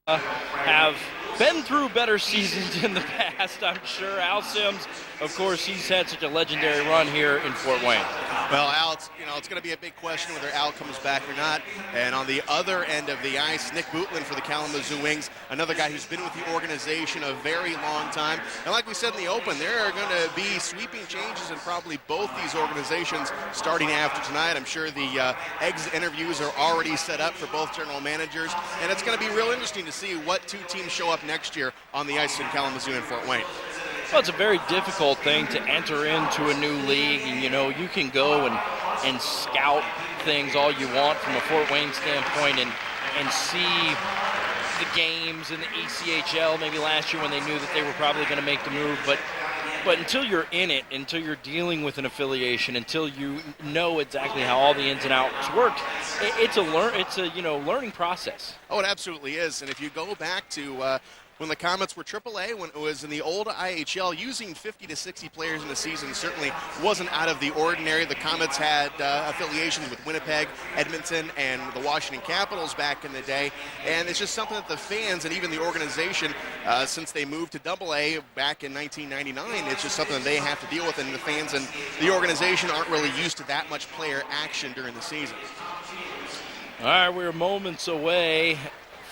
have been through better seasons in the past, I'm sure. Al Sims, of course, he's had such a legendary run here in Fort Wayne. Well, Al, it's going to be a big question whether Al comes back or not. And on the other end of the ice, Nick Bootland for the Kalamazoo Wings, another guy who's been with the organization a very long time. And like we said in the open, there are going to be sweeping changes in probably both these organizations starting after tonight. I'm sure the exit interviews are already set up for both general managers. And it's going to be real interesting to see what two teams show up next year on the ice in Kalamazoo and Fort Wayne. Well, it's a very difficult thing to enter into a new league, and you can go and scout things all you want from a Fort Wayne standpoint and see the games in the ECHL maybe last year when they knew that they were probably going to make the move, but until you're in it, until you're dealing with an affiliation, until you know exactly how all the ins and outs work, it's a learning process. Oh, it absolutely is. And if you go back to when the Komets were AAA, when it was in the old IHL, using 50 to 60 players in a season certainly wasn't out of the ordinary. The Komets had affiliations with Winnipeg, Edmonton, and the Washington Capitals back in the day. And it's just something that the fans and even the organization, since they moved to AA back in 1999, it's just something that they have to deal with. And the fans and the organization aren't really used to that much player action during the season. All right, we're moments away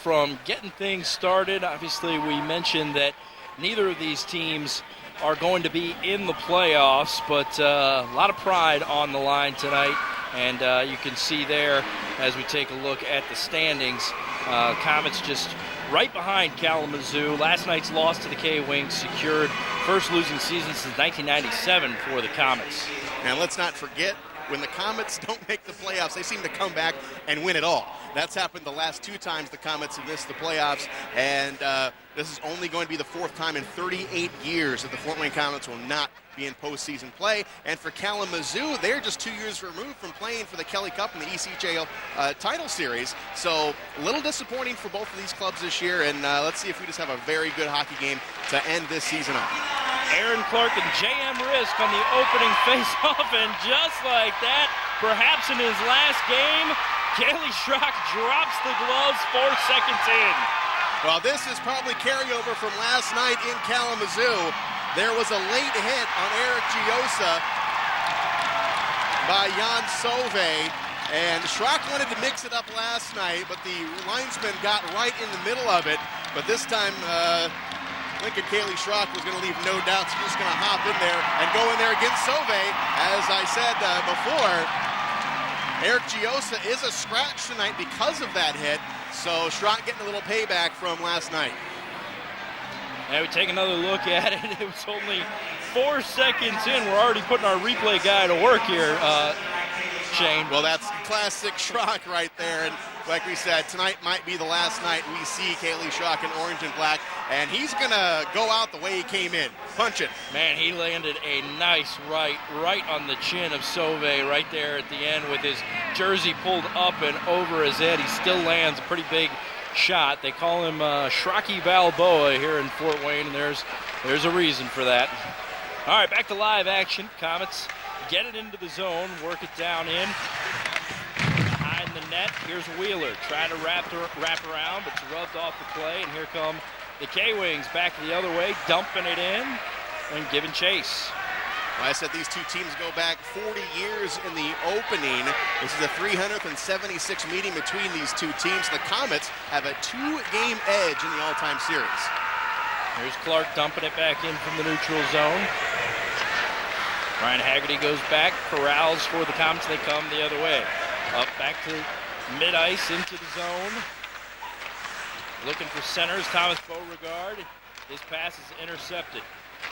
from getting things started. Obviously, we mentioned that neither of these teams are going to be in the playoffs, but a lot of pride on the line tonight. And you can see there, as we take a look at the standings, Komets just right behind Kalamazoo. Last night's loss to the K-Wings secured first losing season since 1997 for the Komets. And let's not forget, when the Komets don't make the playoffs, they seem to come back and win it all. That's happened the last two times the Komets have missed the playoffs, and this is only going to be the fourth time in 38 years that the Fort Wayne Komets will not be in postseason play. And for Kalamazoo, they're just 2 years removed from playing for the Kelly Cup and the ECHL title series. So a little disappointing for both of these clubs this year, and let's see if we just have a very good hockey game to end this season up. Aaron Clark and J.M. Rizk on the opening face-off, and just like that, perhaps in his last game, Kelly Schrock drops the gloves 4 seconds in. Well, this is probably carryover from last night in Kalamazoo. There was a late hit on Eric Giosa by Jan Sauve, and Schrock wanted to mix it up last night, but the linesman got right in the middle of it. But this time, Lincoln Cayley Schrock was going to leave no doubts. He's just going to hop in there and go in there against Sauve. As I said before, Eric Giosa is a scratch tonight because of that hit, so Schrock getting a little payback from last night. And we take another look at it. It was only 4 seconds in. We're already putting our replay guy to work here, Shane. Well, that's classic Schrock right there. And like we said, tonight might be the last night we see Cayley Schrock in orange and black, and he's going to go out the way he came in. Punch it. Man, he landed a nice right on the chin of Sauve right there at the end with his jersey pulled up and over his head. He still lands a pretty big shot. They call him Schrocky Balboa here in Fort Wayne, and there's a reason for that. All right, back to live action. Komets get it into the zone, work it down in. Behind the net, here's Wheeler trying to wrap around, but it's rubbed off the play, and here come the K-Wings back the other way, dumping it in and giving chase. Well, I said these two teams go back 40 years in the opening. This is the 376th meeting between these two teams. The Komets have a 2-game edge in the all-time series. Here's Clark dumping it back in from the neutral zone. Ryan Haggerty goes back, corrals for the Komets. They come the other way. Up back to mid-ice into the zone. Looking for centers, Thomas Beauregard. His pass is intercepted.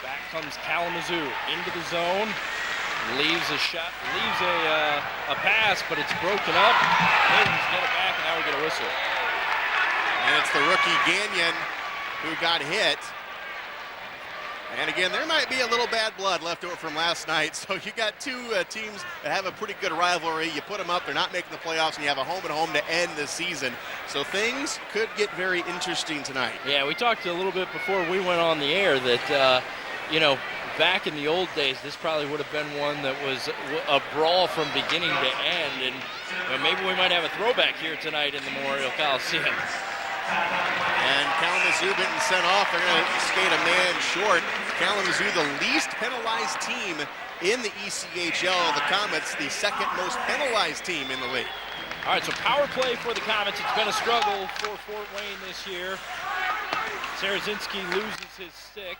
Back comes Kalamazoo into the zone. Leaves a pass, but it's broken up. Higgins get it back, and now we get a whistle. And it's the rookie Gagnon who got hit. And again, there might be a little bad blood left over from last night. So you got two teams that have a pretty good rivalry. You put them up, they're not making the playoffs, and you have a home-and-home to end the season. So things could get very interesting tonight. Yeah, we talked a little bit before we went on the air that, back in the old days, this probably would have been one that was a brawl from beginning to end. And maybe we might have a throwback here tonight in the Memorial Coliseum. And Kalamazoo getting sent off. They're going to skate a man short. Kalamazoo, the least penalized team in the ECHL. The Komets, the second most penalized team in the league. All right, so power play for the Komets. It's been a struggle for Fort Wayne this year. Syroczynski loses his stick,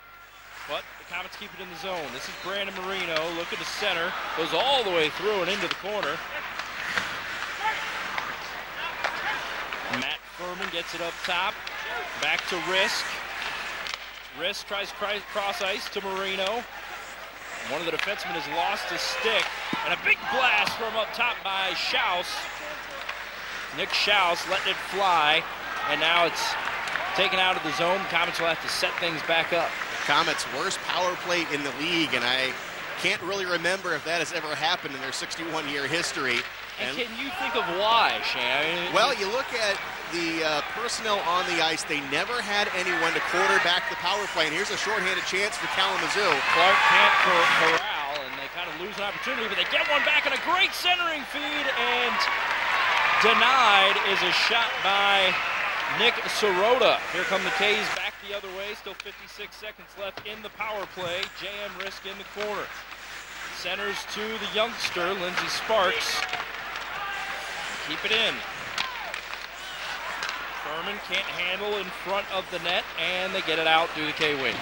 but the Komets keep it in the zone. This is Brandon Marino. Look at the center. Goes all the way through and into the corner. Matt Furman gets it up top. Back to Rizk. Rizk tries cross ice to Marino. One of the defensemen has lost his stick. And a big blast from up top by Schaus. Nick Schaus letting it fly. And now it's taken out of the zone. Komets will have to set things back up. Komets' worst power play in the league, and I can't really remember if that has ever happened in their 61-year history. And can you think of why, Shane? Well, you look at the personnel on the ice. They never had anyone to quarterback the power play. And here's a shorthanded chance for Kalamazoo. Clark can't corral, and they kind of lose an opportunity, but they get one back and a great centering feed, and denied is a shot by Nick Sirota. Here come the K's back the other way. Still 56 seconds left in the power play. J.M. Rizk in the corner. Centers to the youngster, Lindsey Sparks. Keep it in. Furman can't handle in front of the net, and they get it out through the K-Wings.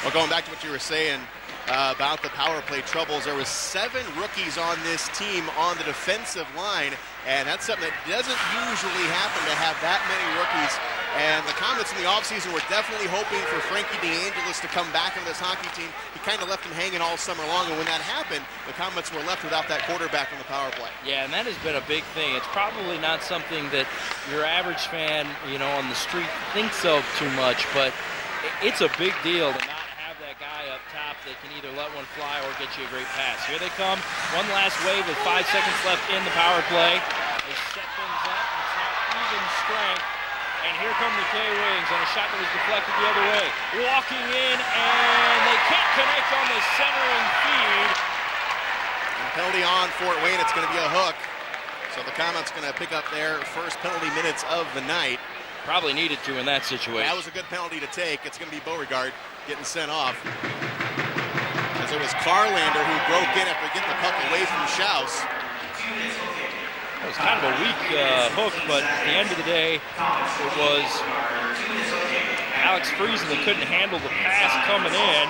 Well, going back to what you were saying about the power play troubles, there was 7 rookies on this team on the defensive line, and that's something that doesn't usually happen, to have that many rookies. And the Komets in the offseason were definitely hoping for Frankie DeAngelis to come back on this hockey team. He kind of left them hanging all summer long, and when that happened, the Komets were left without that quarterback on the power play. Yeah, and that has been a big thing. It's probably not something that your average fan, you know, on the street thinks of too much, but it's a big deal to not have that guy up top that can either let one fly or get you a great pass. Here they come. One last wave with 5 seconds left in the power play. They set things up. It's now even strength. And here come the K-Wings on a shot that was deflected the other way. Walking in, and they can't connect on the centering feed. And penalty on Fort Wayne. It's going to be a hook. So the Komets going to pick up their first penalty minutes of the night. Probably needed to in that situation. That was a good penalty to take. It's going to be Beauregard getting sent off. As it was Carlander who broke in after getting the puck away from Schaus. It was kind of a weak hook, but at the end of the day, it was Alex Friesen that couldn't handle the pass coming in.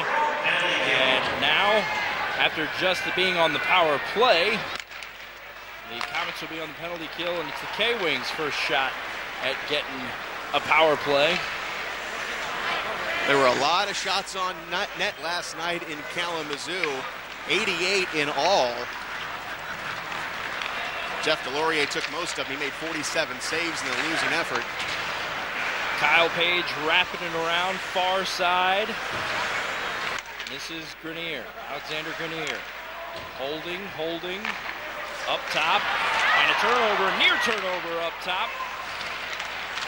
And now, after just being on the power play, the Komets will be on the penalty kill, and it's the K-Wings' first shot at getting a power play. There were a lot of shots on net last night in Kalamazoo, 88 in all. Jeff Deslauriers took most of them. He made 47 saves in the losing effort. Kyle Page wrapping it around far side. This is Grenier, Alexander Grenier. Holding, up top, and a turnover, near turnover up top.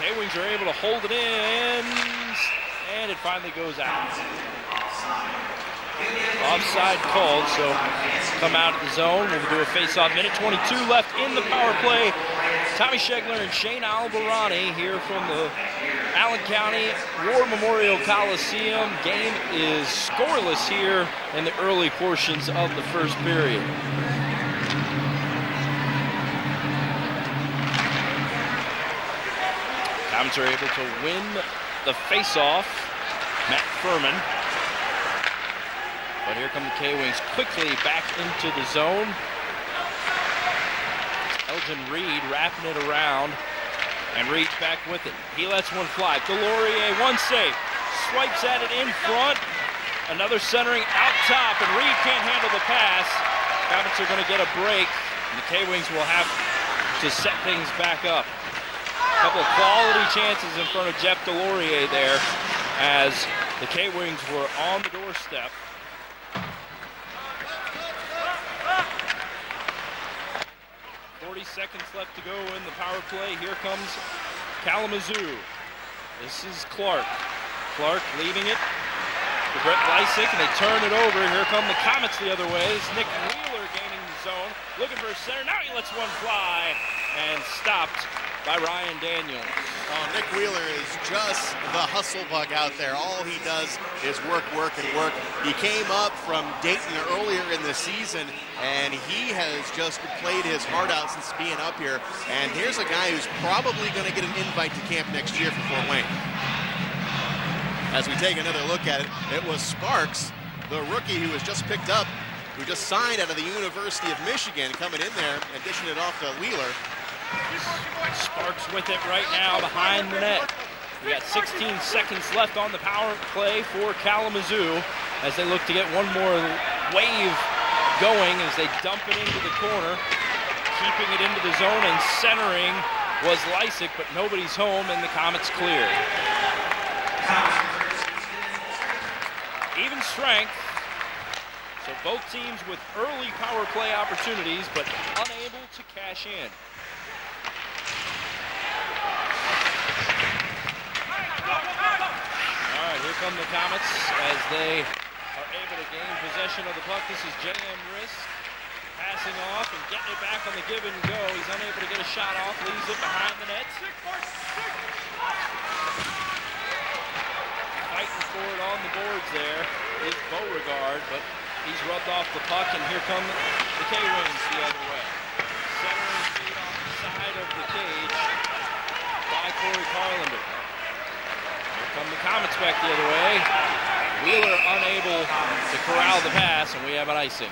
K-Wings are able to hold it in, and it finally goes out. Offside called, so come out of the zone. We'll do a face-off. Minute 22 left in the power play. Tommy Schegler and Shane Albarani here from the Allen County War Memorial Coliseum. Game is scoreless here in the early portions of the first period. Komets are able to win the face-off. Matt Furman. But here come the K-Wings quickly back into the zone. Elgin Reed wrapping it around, and Reed's back with it. He lets one fly. Deslauriers, one save. Swipes at it in front. Another centering out top, and Reed can't handle the pass. Komets are going to get a break, and the K-Wings will have to set things back up. A couple of quality chances in front of Jeff Deslauriers there, as the K-Wings were on the doorstep. 40 seconds left to go in the power play. Here comes Kalamazoo. This is Clark. Clark leaving it to Brett Lysick, and they turn it over. Here come the Komets the other way. This is Nick Wheeler gaining the zone, looking for a center. Now he lets one fly, and stopped by Ryan Daniels. Nick Wheeler is just the hustle bug out there. All he does is work, work, and work. He came up from Dayton earlier in the season, and he has just played his heart out since being up here. And here's a guy who's probably going to get an invite to camp next year for Fort Wayne. As we take another look at it, it was Sparks, the rookie who was just picked up, who just signed out of the University of Michigan, coming in there and dishing it off to Wheeler. Sparks with it right now behind the net. We got 16 seconds left on the power play for Kalamazoo as they look to get one more wave going as they dump it into the corner. Keeping it into the zone and centering was Lysick, but nobody's home and the Komets clear. Even strength. So both teams with early power play opportunities, but unable to cash in. All right, here come the Komets as they are able to gain possession of the puck. This is J.M. Rizk passing off and getting it back on the give and go. He's unable to get a shot off, leaves it behind the net. Fighting for it on the boards there is Beauregard, but he's rubbed off the puck, and here come the K-Wings the other way. Centering feed off the side of the cage by Corey Carlander. Here come the Komets back the other way. Wheeler unable to corral the pass, and we have an icing.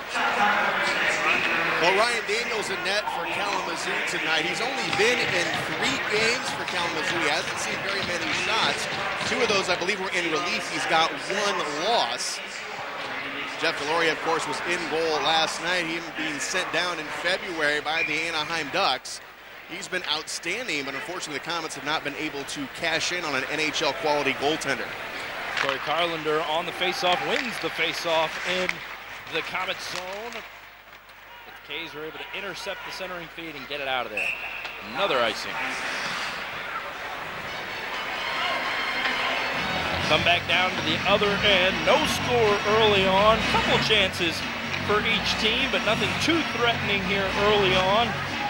Well, Ryan Daniels in net for Kalamazoo tonight. He's only been in 3 games for Kalamazoo. He hasn't seen very many shots. 2 of those, I believe, were in relief. He's got 1 loss. Jeff Deslauriers, of course, was in goal last night. Him being sent down in February by the Anaheim Ducks. He's been outstanding, but unfortunately the Komets have not been able to cash in on an NHL quality goaltender. Corey Carlander on the faceoff, wins the faceoff in the Komets zone. But the K's were able to intercept the centering feed and get it out of there. Another icing. Come back down to the other end. No score early on. Couple chances for each team, but nothing too threatening here early on.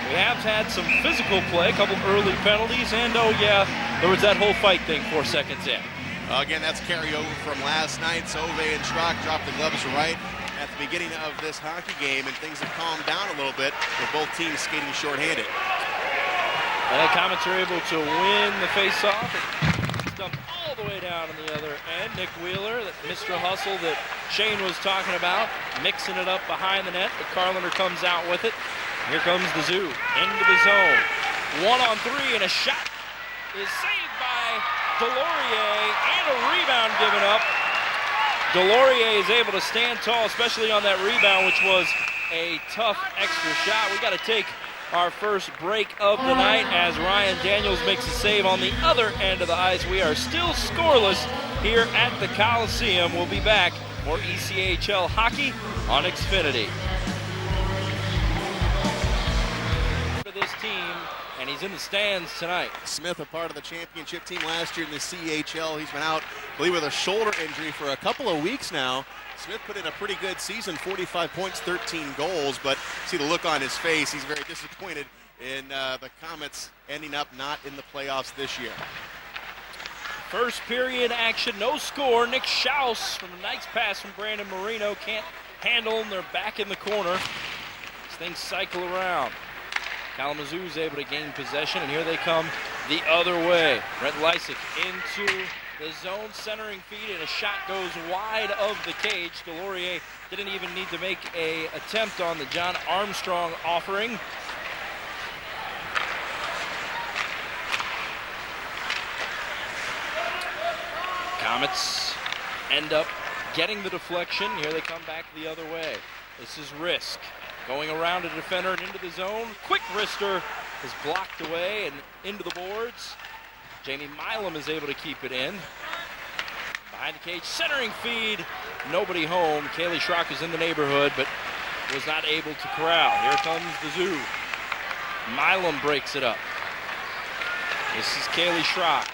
We have had some physical play, a couple early penalties, and oh yeah, there was that whole fight thing 4 seconds in. Again, that's carryover from last night. Sove and Schrock dropped the gloves right at the beginning of this hockey game, and things have calmed down a little bit with both teams skating shorthanded. The Komets are able to win the faceoff. Dumped all the way down on the other end. Nick Wheeler, that Mr. Hustle that Shane was talking about, mixing it up behind the net, but Carlander comes out with it. Here comes the Zoo into the zone. 1-on-3, and a shot is saved by Deslauriers, and a rebound given up. Deslauriers is able to stand tall, especially on that rebound, which was a tough extra shot. We got to take our first break of the night as Ryan Daniels makes a save on the other end of the ice. We are still scoreless here at the Coliseum. We'll be back for ECHL hockey on Xfinity. For this team, and he's in the stands tonight. Smith, a part of the championship team last year in the CHL. He's been out, I believe, with a shoulder injury for a couple of weeks now. Smith put in a pretty good season, 45 points, 13 goals, but see the look on his face. He's very disappointed in the Komets ending up not in the playoffs this year. First period action, no score. Nick Schaus from a nice pass from Brandon Marino. Can't handle them. They're back in the corner. These things cycle around. Kalamazoo is able to gain possession, and here they come the other way. Brent Lysick into the zone, centering feed, and a shot goes wide of the cage. Deslauriers didn't even need to make an attempt on the John Armstrong offering. Komets end up getting the deflection. Here they come back the other way. This is Rizk going around a defender and into the zone. Quick wrister is blocked away and into the boards. Jamie Milam is able to keep it in. Behind the cage, centering feed, nobody home. Kaylee Schrock is in the neighborhood, but was not able to corral. Here comes the Zoo. Milam breaks it up. This is Kaylee Schrock.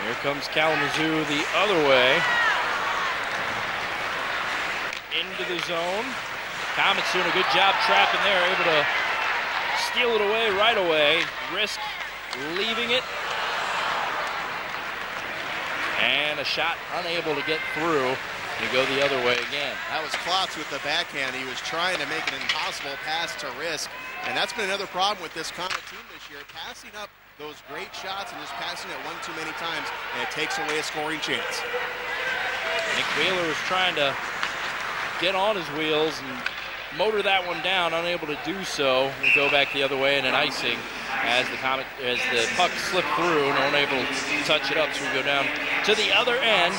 Here comes Kalamazoo the other way. Into the zone. Komets doing a good job trapping there, able to steal it away right away. Rizk leaving it. And a shot unable to get through. To go the other way again. That was Klotz with the backhand. He was trying to make an impossible pass to Rizk. And that's been another problem with this Comet team this year. Passing up those great shots and just passing it one too many times, and it takes away a scoring chance. Nick Wheeler was trying to get on his wheels and motor that one down, unable to do so. We go back the other way and an icing as the puck slipped through and unable to touch it up, so we go down to the other end.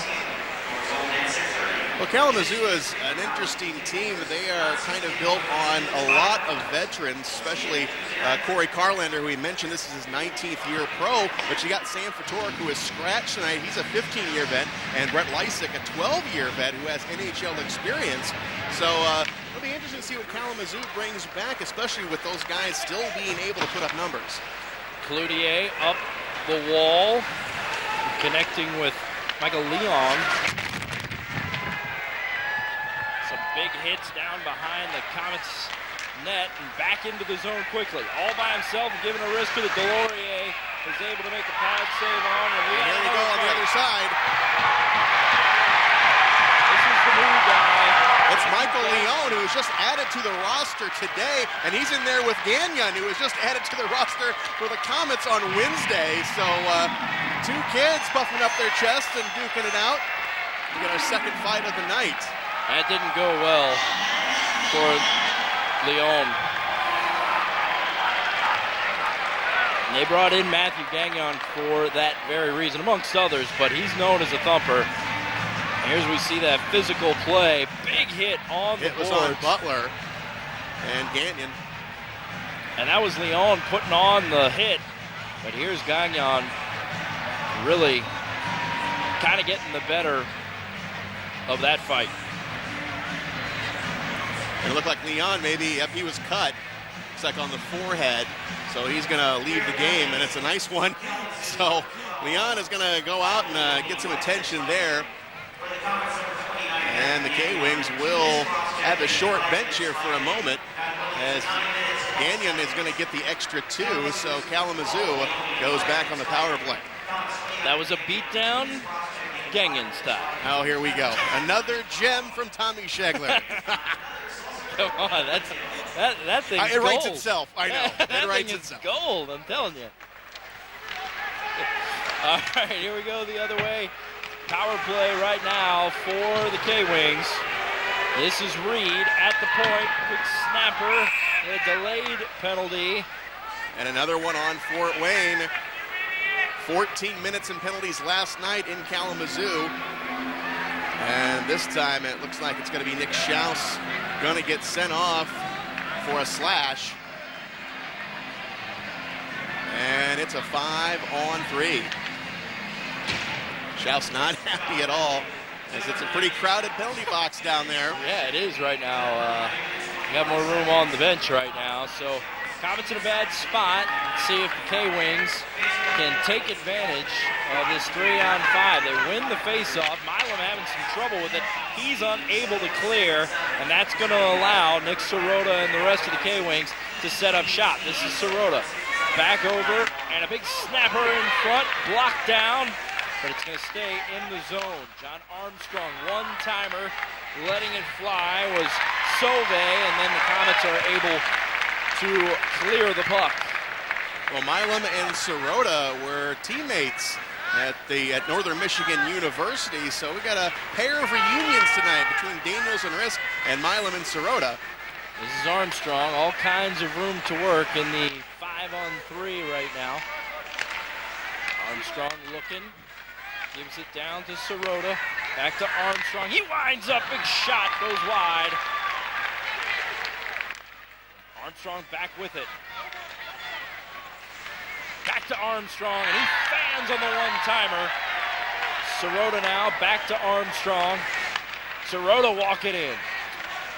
Well, Kalamazoo is an interesting team. They are kind of built on a lot of veterans, especially Corey Carlander, who we mentioned. This is his 19th year pro, but you got Sam Fatorik, who is scratched tonight. He's a 15-year vet, and Brett Lysick, a 12-year vet who has NHL experience. So it'll be interesting to see what Kalamazoo brings back, especially with those guys still being able to put up numbers. Cloutier up the wall, connecting with Michael Leon. Big hits down behind the Komets net and back into the zone quickly. All by himself, giving a risk to the Deslauriers. Is able to make a pad save on. And here we go on the other side. This is the new guy. It's Michael Leon, who was just added to the roster today, and he's in there with Gagnon, who was just added to the roster for the Komets on Wednesday. So two kids puffing up their chest and duking it out. We got our second fight of the night. That didn't go well for Leon. And they brought in Matthew Gagnon for that very reason, amongst others, but he's known as a thumper. And here's we see that physical play. Big hit on the boards. It was on Butler and Gagnon. And that was Leon putting on the hit. But here's Gagnon really kind of getting the better of that fight. It looked like Leon maybe, he was cut. Looks like on the forehead. So he's going to leave the game, and it's a nice one. So Leon is going to go out and get some attention there. And the K-Wings will have a short bench here for a moment as Gagnon is going to get the extra two. So Kalamazoo goes back on the power play. That was a beatdown, Gagnon style. Oh, here we go. Another gem from Tommy Schegler. Come on, that thing's it gold. writes itself. I know. That It writes thing itself. is gold, I'm telling you. All right, here we go the other way. Power play right now for the K-Wings. This is Reed at the point. Quick snapper, a delayed penalty. And another one on Fort Wayne. 14 minutes in penalties last night in Kalamazoo. And this time it looks like it's going to be Nick Schaus going to get sent off for a slash. And it's a 5-on-3. Schaus not happy at all, as it's a pretty crowded penalty box down there. Yeah, it is right now. We got more room on the bench right now. So Komets in a bad spot. Let's see if the K-Wings can take advantage of this 3-on-5. They win the face-off. Milam having some trouble with it. He's unable to clear, and that's going to allow Nick Sirota and the rest of the K-Wings to set up shop. This is Sirota. Back over, and a big snapper in front, blocked down, but it's going to stay in the zone. John Armstrong, one-timer, letting it fly was Sauve, and then the Komets are able to clear the puck. Well, Milam and Sirota were teammates at Northern Michigan University, so we got a pair of reunions tonight between Daniels and Rizk and Milam and Sirota. This is Armstrong, all kinds of room to work in the 5-on-3 right now. Armstrong looking, gives it down to Sirota, back to Armstrong. He winds up, big shot, goes wide. Armstrong back with it. Back to Armstrong, and he fans on the one-timer. Sirota now, back to Armstrong. Sirota walking in.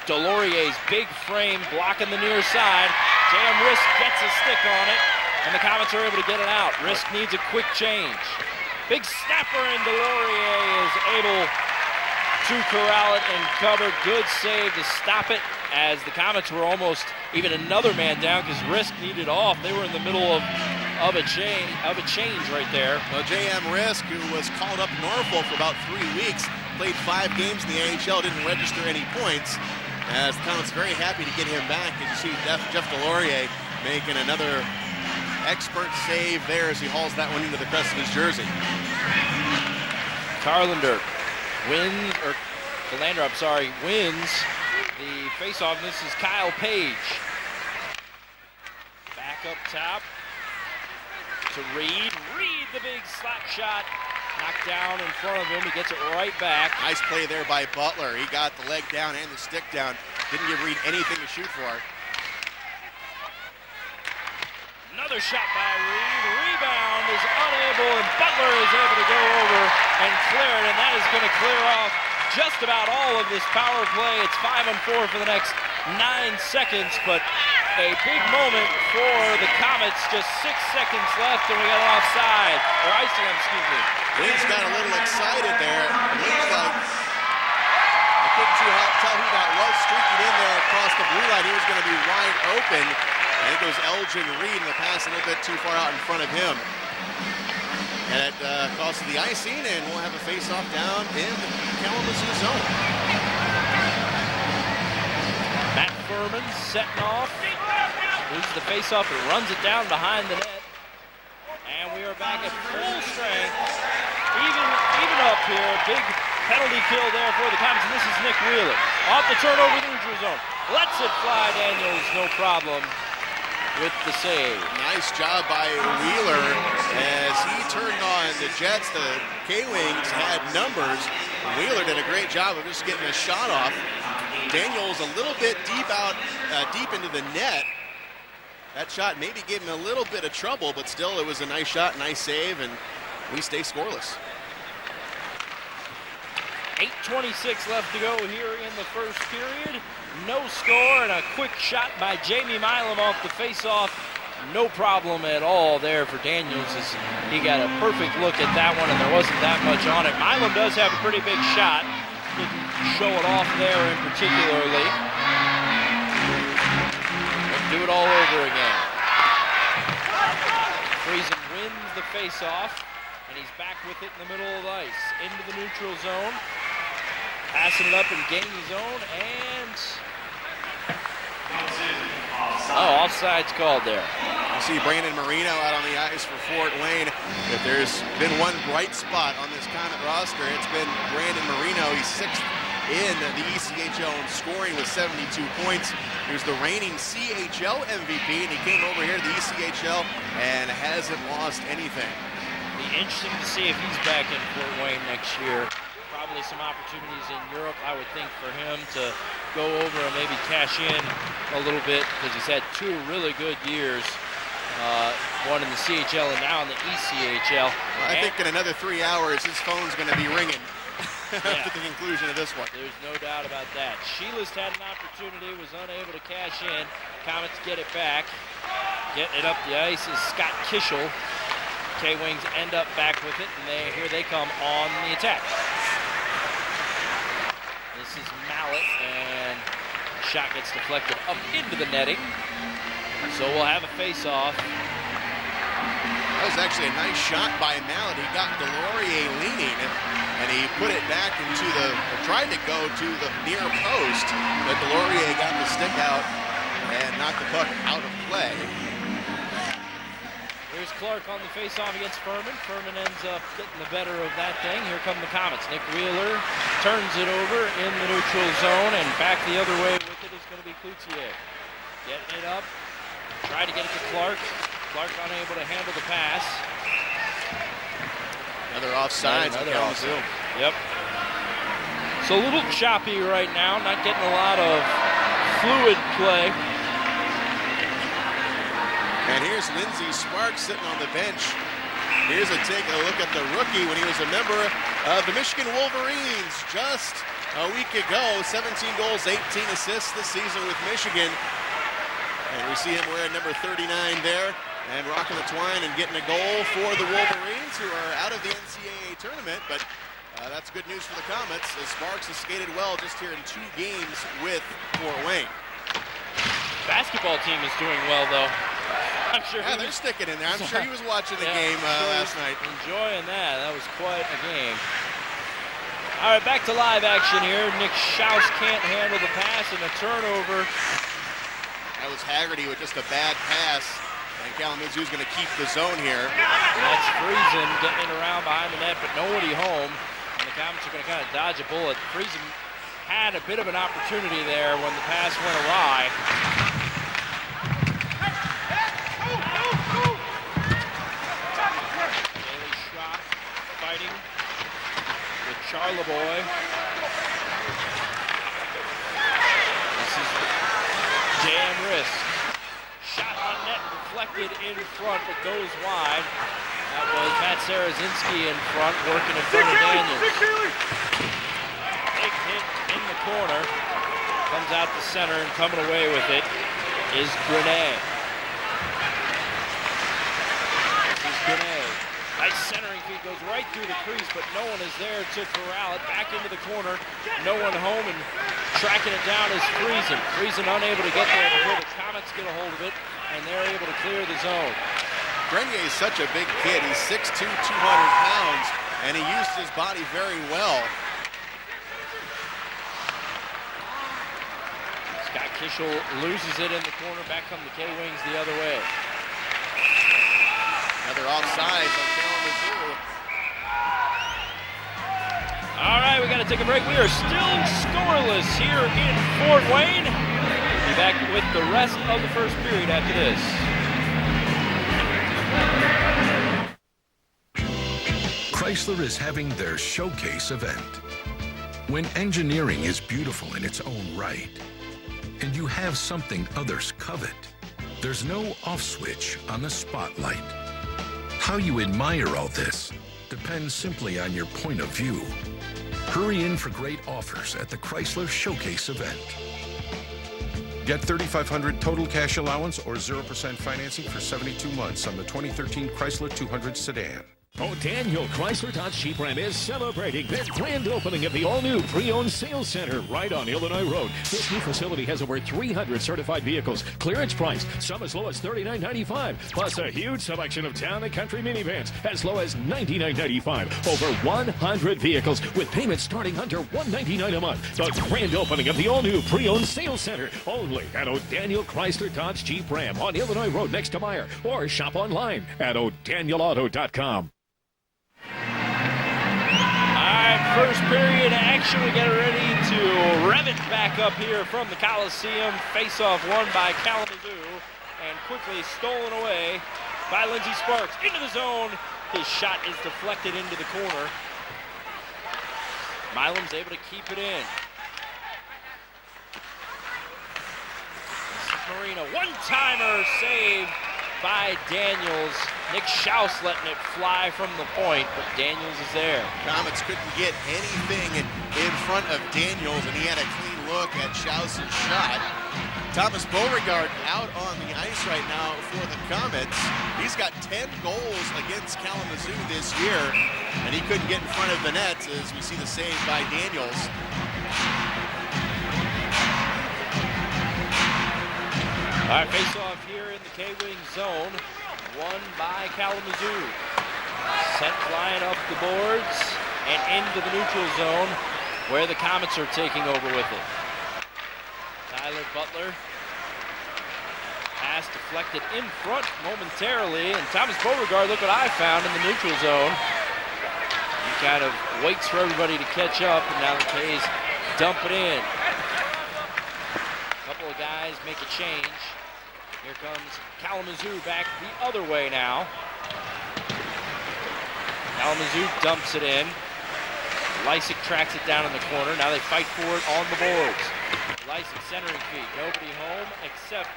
Deslauriers, big frame, blocking the near side. J.M. Rizk gets a stick on it, and the Komets are able to get it out. Rizk needs a quick change. Big snapper, and Deslauriers is able to corral it and cover. Good save to stop it as the Komets were almost even another man down because Rizk needed off. They were in the middle of a change right there. Well, J.M. Rizk, who was called up Norfolk for about 3 weeks, played 5 games in the AHL, didn't register any points. As the Komets very happy to get him back. As you see Jeff Deslauriers making another expert save there as he hauls that one into the crest of his jersey. Goaltender wins the faceoff. This is Kyle Page. Back up top to Reed. Reed, the big slap shot. Knocked down in front of him. He gets it right back. Nice play there by Butler. He got the leg down and the stick down. Didn't give Reed anything to shoot for. Another shot by Reed. Rebound is unable, and Butler is able to go over and clear it, and that is going to clear off just about all of this power play. It's 5-on-4 for the next 9 seconds, but a big moment for the Komets. Just 6 seconds left, and we got an offside, or icing, excuse me. Reed's got a little excited there. It looks like, I couldn't tell who that was streaking in there across the blue line. He was going to be wide open. I think it was Elgin Reed, and the pass a little bit too far out in front of him. And it cost the icing, and we'll have a face-off down in the Kalamazoo zone. Matt Furman setting off. Loses the face-off and runs it down behind the net. And we are back at full strength. Even up here. Big penalty kill there for the Komets. And this is Nick Wheeler. Off the turnover in the neutral zone. Lets it fly. Daniels, no problem with the save. Nice job by Wheeler as he turned on the Jets. The K-Wings had numbers. Wheeler did a great job of just getting a shot off. Daniels a little bit deep into the net. That shot maybe gave him a little bit of trouble, but still it was a nice shot, nice save, and we stay scoreless. 8:26 left to go here in the first period. No score, and a quick shot by Jamie Milam off the face-off. No problem at all there for Daniels as he got a perfect look at that one, and there wasn't that much on it. Milam does have a pretty big shot. Didn't show it off there in particularly. Let's do it all over again. Friesen wins the face-off, and he's back with it in the middle of the ice. Into the neutral zone. Passing it up in Gainey zone, and offside's called there. You see Brandon Marino out on the ice for Fort Wayne. If there's been one bright spot on this Komet roster, it's been Brandon Marino. He's 6th in the ECHL in scoring with 72 points. He was the reigning CHL MVP, and he came over here to the ECHL and hasn't lost anything. Be interesting to see if he's back in Fort Wayne next year. Probably some opportunities in Europe, I would think, for him to go over and maybe cash in a little bit because he's had 2 really good years, one in the CHL and now in the ECHL. I think in another 3 hours, his phone's going to be ringing after the conclusion of this one. There's no doubt about that. Sheilus had an opportunity, was unable to cash in. Komets get it back. Getting it up the ice is Scott Kishel. K-Wings end up back with it, and here they come on the attack. This is Mallet, and shot gets deflected up into the netting. So we'll have a face-off. That was actually a nice shot by Mallet. He got Deslauriers leaning, and he put it back into tried to go to the near post, but Deslauriers got the stick out and knocked the puck out of play. Here's Clark on the face-off against Furman. Furman ends up getting the better of that thing. Here come the Komets. Nick Wheeler turns it over in the neutral zone, and back the other way with it is going to be Cloutier. Getting it up. Try to get it to Clark. Clark unable to handle the pass. Another offside. Another offside. Yep. So a little choppy right now. Not getting a lot of fluid play. And here's Lindsey Sparks sitting on the bench. Here's a look at the rookie when he was a member of the Michigan Wolverines just a week ago. 17 goals, 18 assists this season with Michigan. And we see him wearing number 39 there and rocking the twine and getting a goal for the Wolverines, who are out of the NCAA tournament. But That's good news for the Komets, as Sparks has skated well just here in 2 games with Fort Wayne. Basketball team is doing well, though. I'm sure they're sticking in there. I'm sure he was watching the game last night. Enjoying that. That was quite a game. All right, back to live action here. Nick Schaus can't handle the pass and a turnover. That was Haggerty with just a bad pass. And Kalamazoo's going to keep the zone here. And that's Friesen getting around behind the net, but nobody home. And the Komets are going to kind of dodge a bullet. Friesen had a bit of an opportunity there when the pass went awry. Bailey Schrock fighting with Charleboy. This is J.M. Rizk. Shot on net, deflected in front, but goes wide. That was Matt Syroczynski in front, working in front of Daniels. Big hit in the corner. Comes out the center, and coming away with it is Grenay. This is Grenay. Nice centering feed, goes right through the crease, but no one is there to corral it. Back into the corner, no one home, and tracking it down is Friesen. Friesen unable to get there before the Komets get a hold of it, and they're able to clear the zone. Grenier is such a big kid. He's 6'2", 200 pounds, and he used his body very well. Scott Kishel loses it in the corner. Back come the K-Wings the other way. Another offside from Kalamazoo. All right, we got to take a break. We are still scoreless here in Fort Wayne. We'll be back with the rest of the first period after this. Chrysler is having their showcase event. When engineering is beautiful in its own right, and you have something others covet, there's no off switch on the spotlight. How you admire all this depends simply on your point of view. Hurry in for great offers at the Chrysler Showcase event. Get $3,500 total cash allowance or 0% financing for 72 months on the 2013 Chrysler 200 sedan. O'Daniel Chrysler Dodge Jeep Ram is celebrating their grand opening of the all-new pre-owned sales center right on Illinois Road. This new facility has over 300 certified vehicles, clearance price, some as low as $39.95, plus a huge selection of town and country minivans as low as $99.95. Over 100 vehicles with payments starting under $199 a month. The grand opening of the all-new pre-owned sales center only at O'Daniel Chrysler Dodge Jeep Ram on Illinois Road next to Meyer, or shop online at o'danielauto.com. First period action. We get ready to rev it back up here from the Coliseum. Face-off won by Kalamazoo and quickly stolen away by Lindsey Sparks. Into the zone. His shot is deflected into the corner. Milam's able to keep it in. This is Marino. One-timer saved by Daniels. Nick Schaus letting it fly from the point, but Daniels is there. Komets couldn't get anything in front of Daniels, and he had a clean look at Schaus' shot. Thomas Beauregard out on the ice right now for the Komets. He's got 10 goals against Kalamazoo this year, and he couldn't get in front of the net as we see the save by Daniels. All right, face-off here in the K-Wing zone, won by Kalamazoo. Sent flying up the boards and into the neutral zone where the Komets are taking over with it. Tyler Butler. Pass deflected in front momentarily, and Thomas Beauregard, look what I found in the neutral zone. He kind of waits for everybody to catch up, and now the K's dump it in. A couple of guys make a change. Here comes Kalamazoo back the other way now. Kalamazoo dumps it in. Lysick tracks it down in the corner. Now they fight for it on the boards. Lysick centering feed. Nobody home except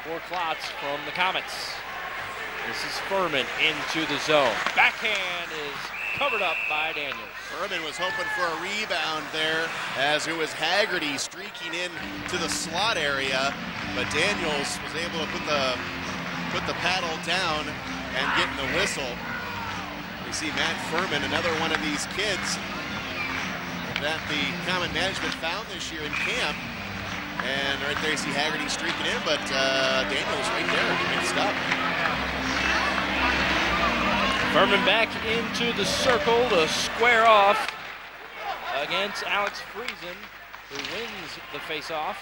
for Klotz from the Komets. This is Furman into the zone. Backhand is covered up by Daniels. Furman was hoping for a rebound there, as it was Haggerty streaking in to the slot area, but Daniels was able to put the paddle down and get in the whistle. We see Matt Furman, another one of these kids that the Comet management found this year in camp. And right there you see Haggerty streaking in, but Daniels right there, mixed up. Furman back into the circle to square off against Alex Friesen, who wins the face-off.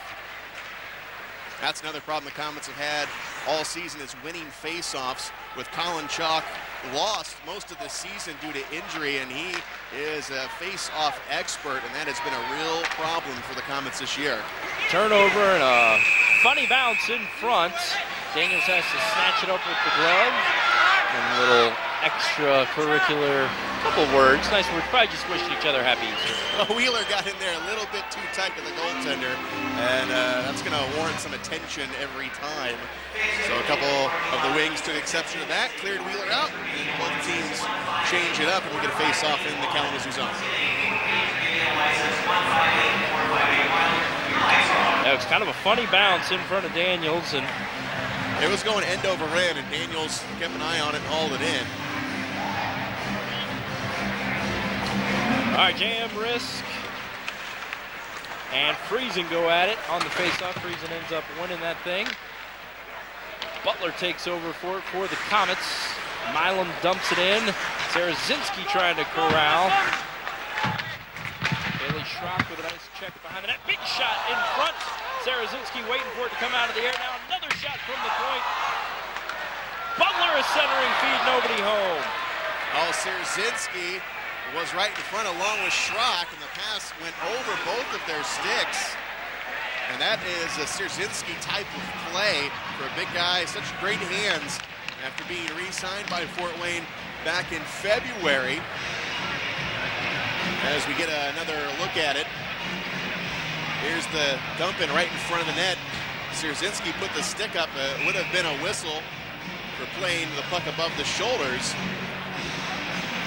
That's another problem the Komets have had all season, is winning face-offs, with Colin Chalk lost most of the season due to injury, and he is a face-off expert, and that has been a real problem for the Komets this year. Turnover and a funny bounce in front. Daniels has to snatch it up with the glove. And a little extracurricular, couple words, nice words, probably just wishing each other happy Easter. Wheeler got in there a little bit too tight to the goaltender, and that's going to warrant some attention every time. So a couple of the wings took exception to that, cleared Wheeler out, and both teams change it up, and we get a face-off in the Kalamazoo zone. That was kind of a funny bounce in front of Daniels, and it was going end over end, and Daniels kept an eye on it and hauled it in. All right, JM Rizk and Friesen go at it on the faceoff. Friesen ends up winning that thing. Butler takes over for it for the Komets. Milam dumps it in. Syroczynski trying to corral. Bailey Schrock with a nice check behind the net. Big shot in front. Syroczynski waiting for it to come out of the air. Now another shot from the point. Butler is centering feed, nobody home. Oh, Syroczynski was right in front along with Schrock, and the pass went over both of their sticks. And that is a Syroczynski type of play for a big guy, such great hands after being re-signed by Fort Wayne back in February. As we get another look at it, here's the dump in right in front of the net. Syroczynski put the stick up. It would have been a whistle for playing the puck above the shoulders,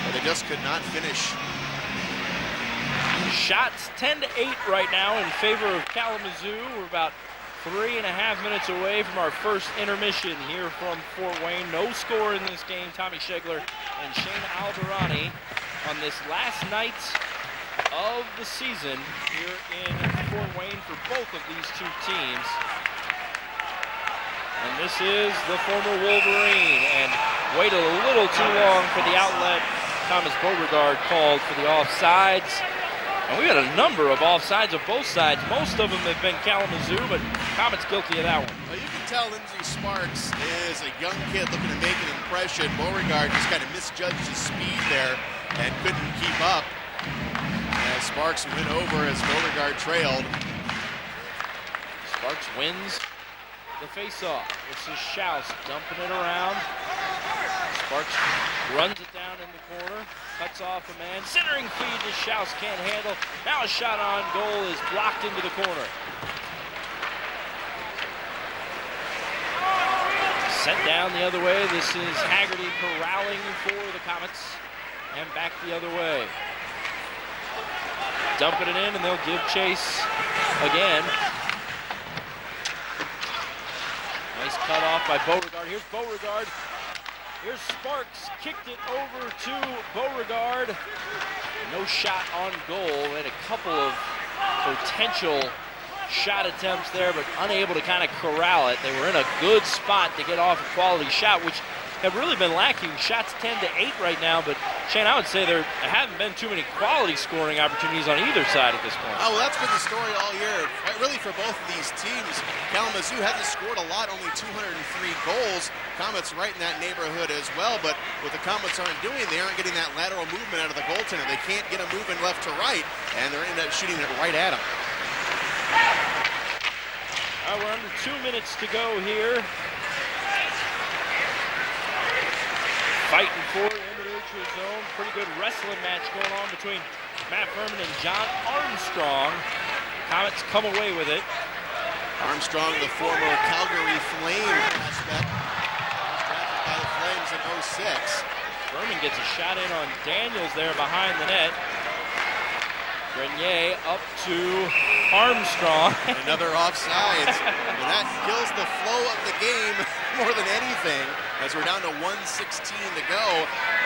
but they just could not finish. Shots 10-8 right now in favor of Kalamazoo. We're about 3.5 minutes away from our first intermission here from Fort Wayne. No score in this game. Tommy Schegler and Shane Alvarani on this last night of the season here in Fort Wayne for both of these two teams. And this is the former Wolverine, and waited a little too long for the outlet. Thomas Beauregard called for the offsides. And we got a number of offsides of both sides. Most of them have been Kalamazoo, but Komets guilty of that one. Well, you can tell Lindsey Sparks is a young kid looking to make an impression. Beauregard just kind of misjudged his speed there and couldn't keep up. As Sparks went over as Beauregard trailed. Sparks wins the faceoff. This is Schaus dumping it around. Sparks runs it down in the corner, cuts off a man. Centering feed to Schaus, can't handle. Now a shot on goal is blocked into the corner. Sent down the other way. This is Haggerty corralling for the Komets. And back the other way. Dumping it in, and they'll give chase again. Nice cut off by Beauregard. Here's Beauregard. Here's Sparks, kicked it over to Beauregard. No shot on goal, and a couple of potential shot attempts there, but unable to kind of corral it. They were in a good spot to get off a quality shot, which have really been lacking. Shots 10-8 right now, but Shane, I would say there haven't been too many quality scoring opportunities on either side at this point. Oh, well, that's been the story all year, really for both of these teams. Kalamazoo hasn't scored a lot, only 203 goals. Komets right in that neighborhood as well, but what the Komets aren't doing, they aren't getting that lateral movement out of the goaltender. They can't get them moving left to right, and they're ended up shooting it right at them. All right, we're under 2 minutes to go here. Fighting for it in the neutral zone. Pretty good wrestling match going on between Matt Furman and John Armstrong. Komets come away with it. Armstrong, the former Calgary Flame prospect, drafted by the Flames in 06. Furman gets a shot in on Daniels there behind the net. Grenier up to Armstrong. Another offsides. And that kills the flow of the game. more than anything, as we're down to 1:16 to go.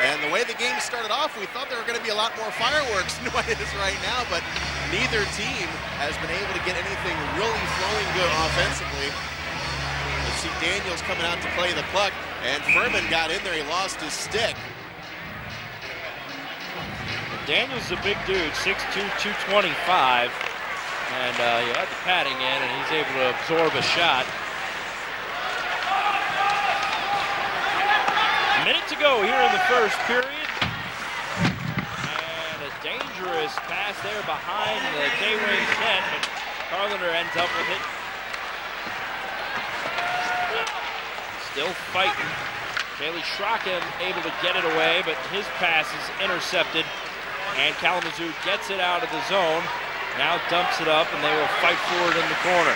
And the way the game started off, we thought there were going to be a lot more fireworks than what it is right now, but neither team has been able to get anything really flowing good offensively. Let's see Daniels coming out to play the puck, and Furman got in there. He lost his stick. Daniels is a big dude, 6'2", 225, and he had the padding in, and he's able to absorb a shot. A minute to go here in the first period, and a dangerous pass there behind the K-Wings net, but Carlander ends up with it. Still fighting. Kaylee Schrocken able to get it away, but his pass is intercepted. And Kalamazoo gets it out of the zone, now dumps it up, and they will fight for it in the corner.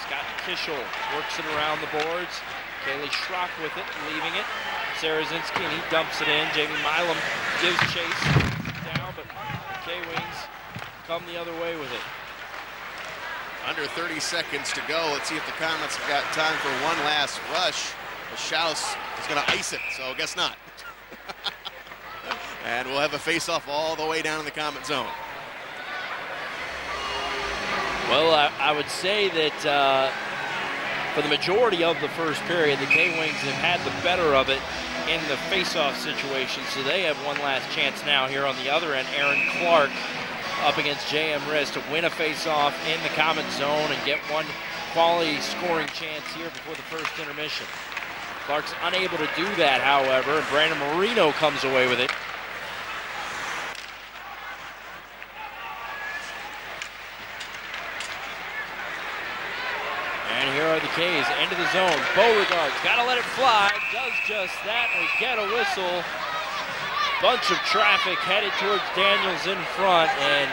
Scott Kishel works it around the boards. Kaylee Schrock with it, leaving it. Syroczynski, and he dumps it in. Jamie Milam gives chase down, but the K-Wings come the other way with it. Under 30 seconds to go. Let's see if the Komets have got time for one last rush. The Schaus is going to ice it, so I guess not. And we'll have a face-off all the way down in the Komet zone. Well, I would say that for the majority of the first period, the K-Wings have had the better of it in the face-off situation, so they have one last chance now here on the other end. Aaron Clark up against J.M. Rizk to win a face-off in the Komet zone and get one quality scoring chance here before the first intermission. Clark's unable to do that, however, and Brandon Marino comes away with it. And here are the K's into the zone. Beauregard, gotta let it fly, does just that, and we get a whistle. Bunch of traffic headed towards Daniels in front, and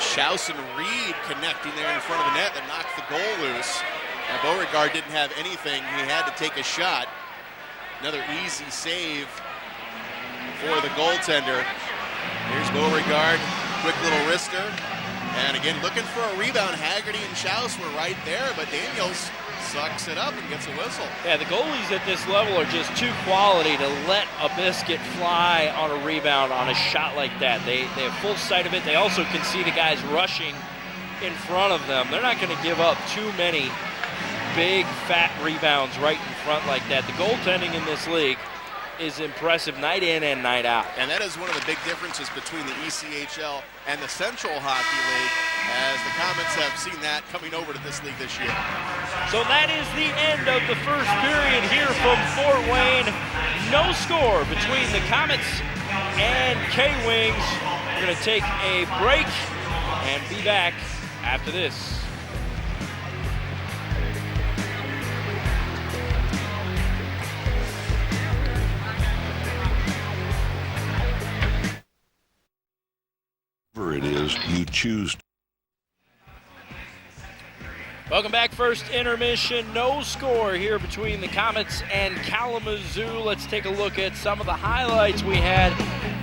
Schaus and Reed connecting there in front of the net that knocked the goal loose. And Beauregard didn't have anything. He had to take a shot. Another easy save for the goaltender. Here's Beauregard, quick little wrister. And again, looking for a rebound. Haggerty and Schaus were right there, but Daniels sucks it up and gets a whistle. Yeah, the goalies at this level are just too quality to let a biscuit fly on a rebound on a shot like that. They have full sight of it. They also can see the guys rushing in front of them. They're not going to give up too many big, fat rebounds right in front like that. The goaltending in this league is impressive night in and night out. And that is one of the big differences between the ECHL and the Central Hockey League, as the Komets have seen that coming over to this league this year. So that is the end of the first period here from Fort Wayne. No score between the Komets and K-Wings. We're going to take a break and be back after this. Whatever it is you choose. Welcome back. First intermission. No score here between the Komets and Kalamazoo. Let's take a look at some of the highlights we had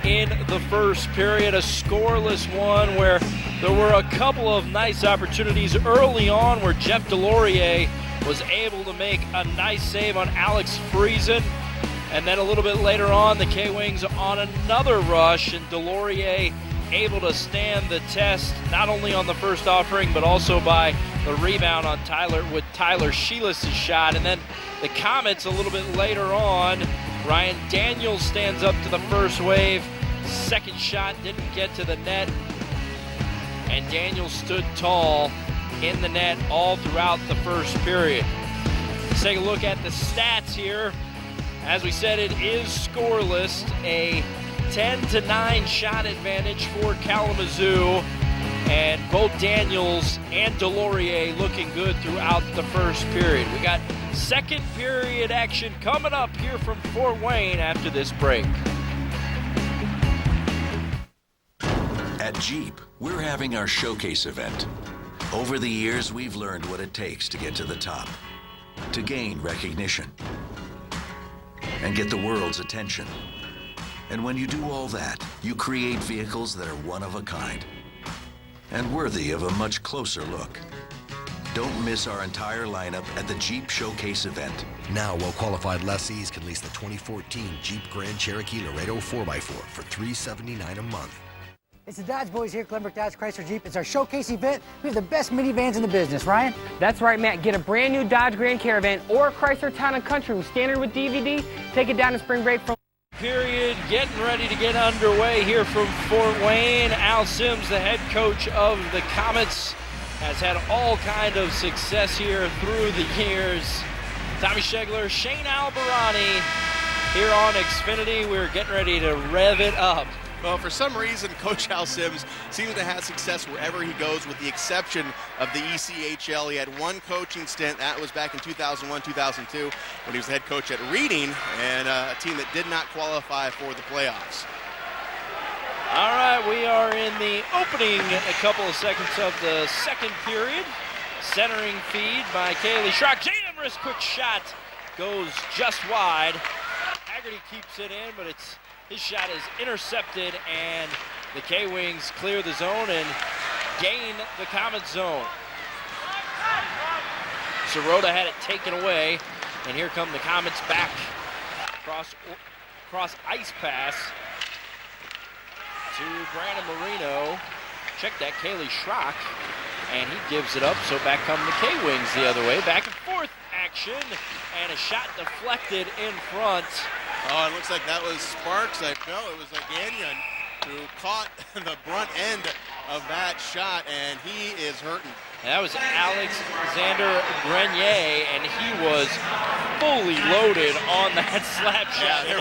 in the first period. A scoreless one where there were a couple of nice opportunities early on where Jeff Deslauriers was able to make a nice save on Alex Friesen. And then a little bit later on, the K-Wings on another rush, and Deslauriers able to stand the test, not only on the first offering, but also by the rebound on Tyler Sheelis' shot. And then the Komets a little bit later on, Ryan Daniels stands up to the first wave. Second shot didn't get to the net, and Daniels stood tall in the net all throughout the first period. Let's take a look at the stats here. As we said, it is scoreless, a 10-9 shot advantage for Kalamazoo, and both Daniels and Deslauriers looking good throughout the first period. We got second period action coming up here from Fort Wayne after this break. At Jeep, we're having our showcase event. Over the years, we've learned what it takes to get to the top, to gain recognition, and get the world's attention. And when you do all that, you create vehicles that are one of a kind and worthy of a much closer look. Don't miss our entire lineup at the Jeep Showcase event. Now, well-qualified lessees can lease the 2014 Jeep Grand Cherokee Laredo 4x4 for $379 a month. It's the Dodge Boys here at Glenbrook Dodge Chrysler Jeep. It's our showcase event. We have the best minivans in the business, Ryan. That's right, Matt. Get a brand new Dodge Grand Caravan or Chrysler Town & Country with standard with DVD. Take it down to spring break from Period, getting ready to get underway here from Fort Wayne. Al Sims, the head coach of the Komets, has had all kind of success here through the years. Tommy Schegler, Shane Albarani here on Xfinity. We're getting ready to rev it up. Well, for some reason, Coach Al Sims seems to have success wherever he goes, with the exception of the ECHL. He had one coaching stint. That was back in 2001, 2002, when he was the head coach at Reading, and a team that did not qualify for the playoffs. All right, we are in the opening a couple of seconds of the second period. Centering feed by Kaylee Schrock. Jaden Rizk, quick shot, goes just wide. Haggerty keeps it in, but his shot is intercepted, and the K-Wings clear the zone and gain the Komet zone. Sirota had it taken away, and here come the Komets back. Cross ice pass to Brandon Marino. Check that, Kaylee Schrock, and he gives it up, so back come the K-Wings the other way. Back and forth action, and a shot deflected in front. Oh, it looks like that was Sparks. No, it was Gagnon who caught the brunt end of that shot, and he is hurting. And that was Alexander Grenier, and he was fully loaded on that slap shot. Yeah,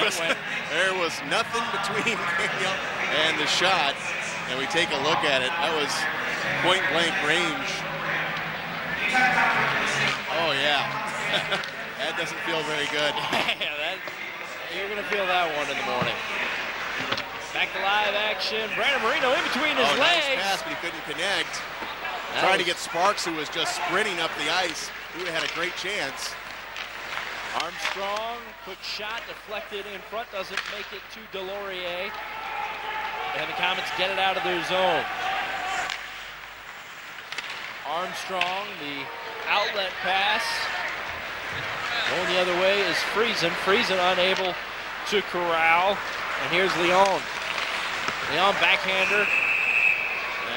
there was nothing between Gagnon and the shot, and we take a look at it. That was point blank range. Oh yeah, that doesn't feel very good. Yeah, you're going to feel that one in the morning. Back to live action. Brandon Marino in between his legs. Nice pass, but he couldn't connect. Trying to get Sparks, who was just sprinting up the ice. He would have had a great chance. Armstrong, quick shot, deflected in front, doesn't make it to Deslauriers. And the Komets get it out of their zone. Armstrong, the outlet pass. Going the other way is Friesen. Friesen unable to corral. And here's Leon. Leon backhander.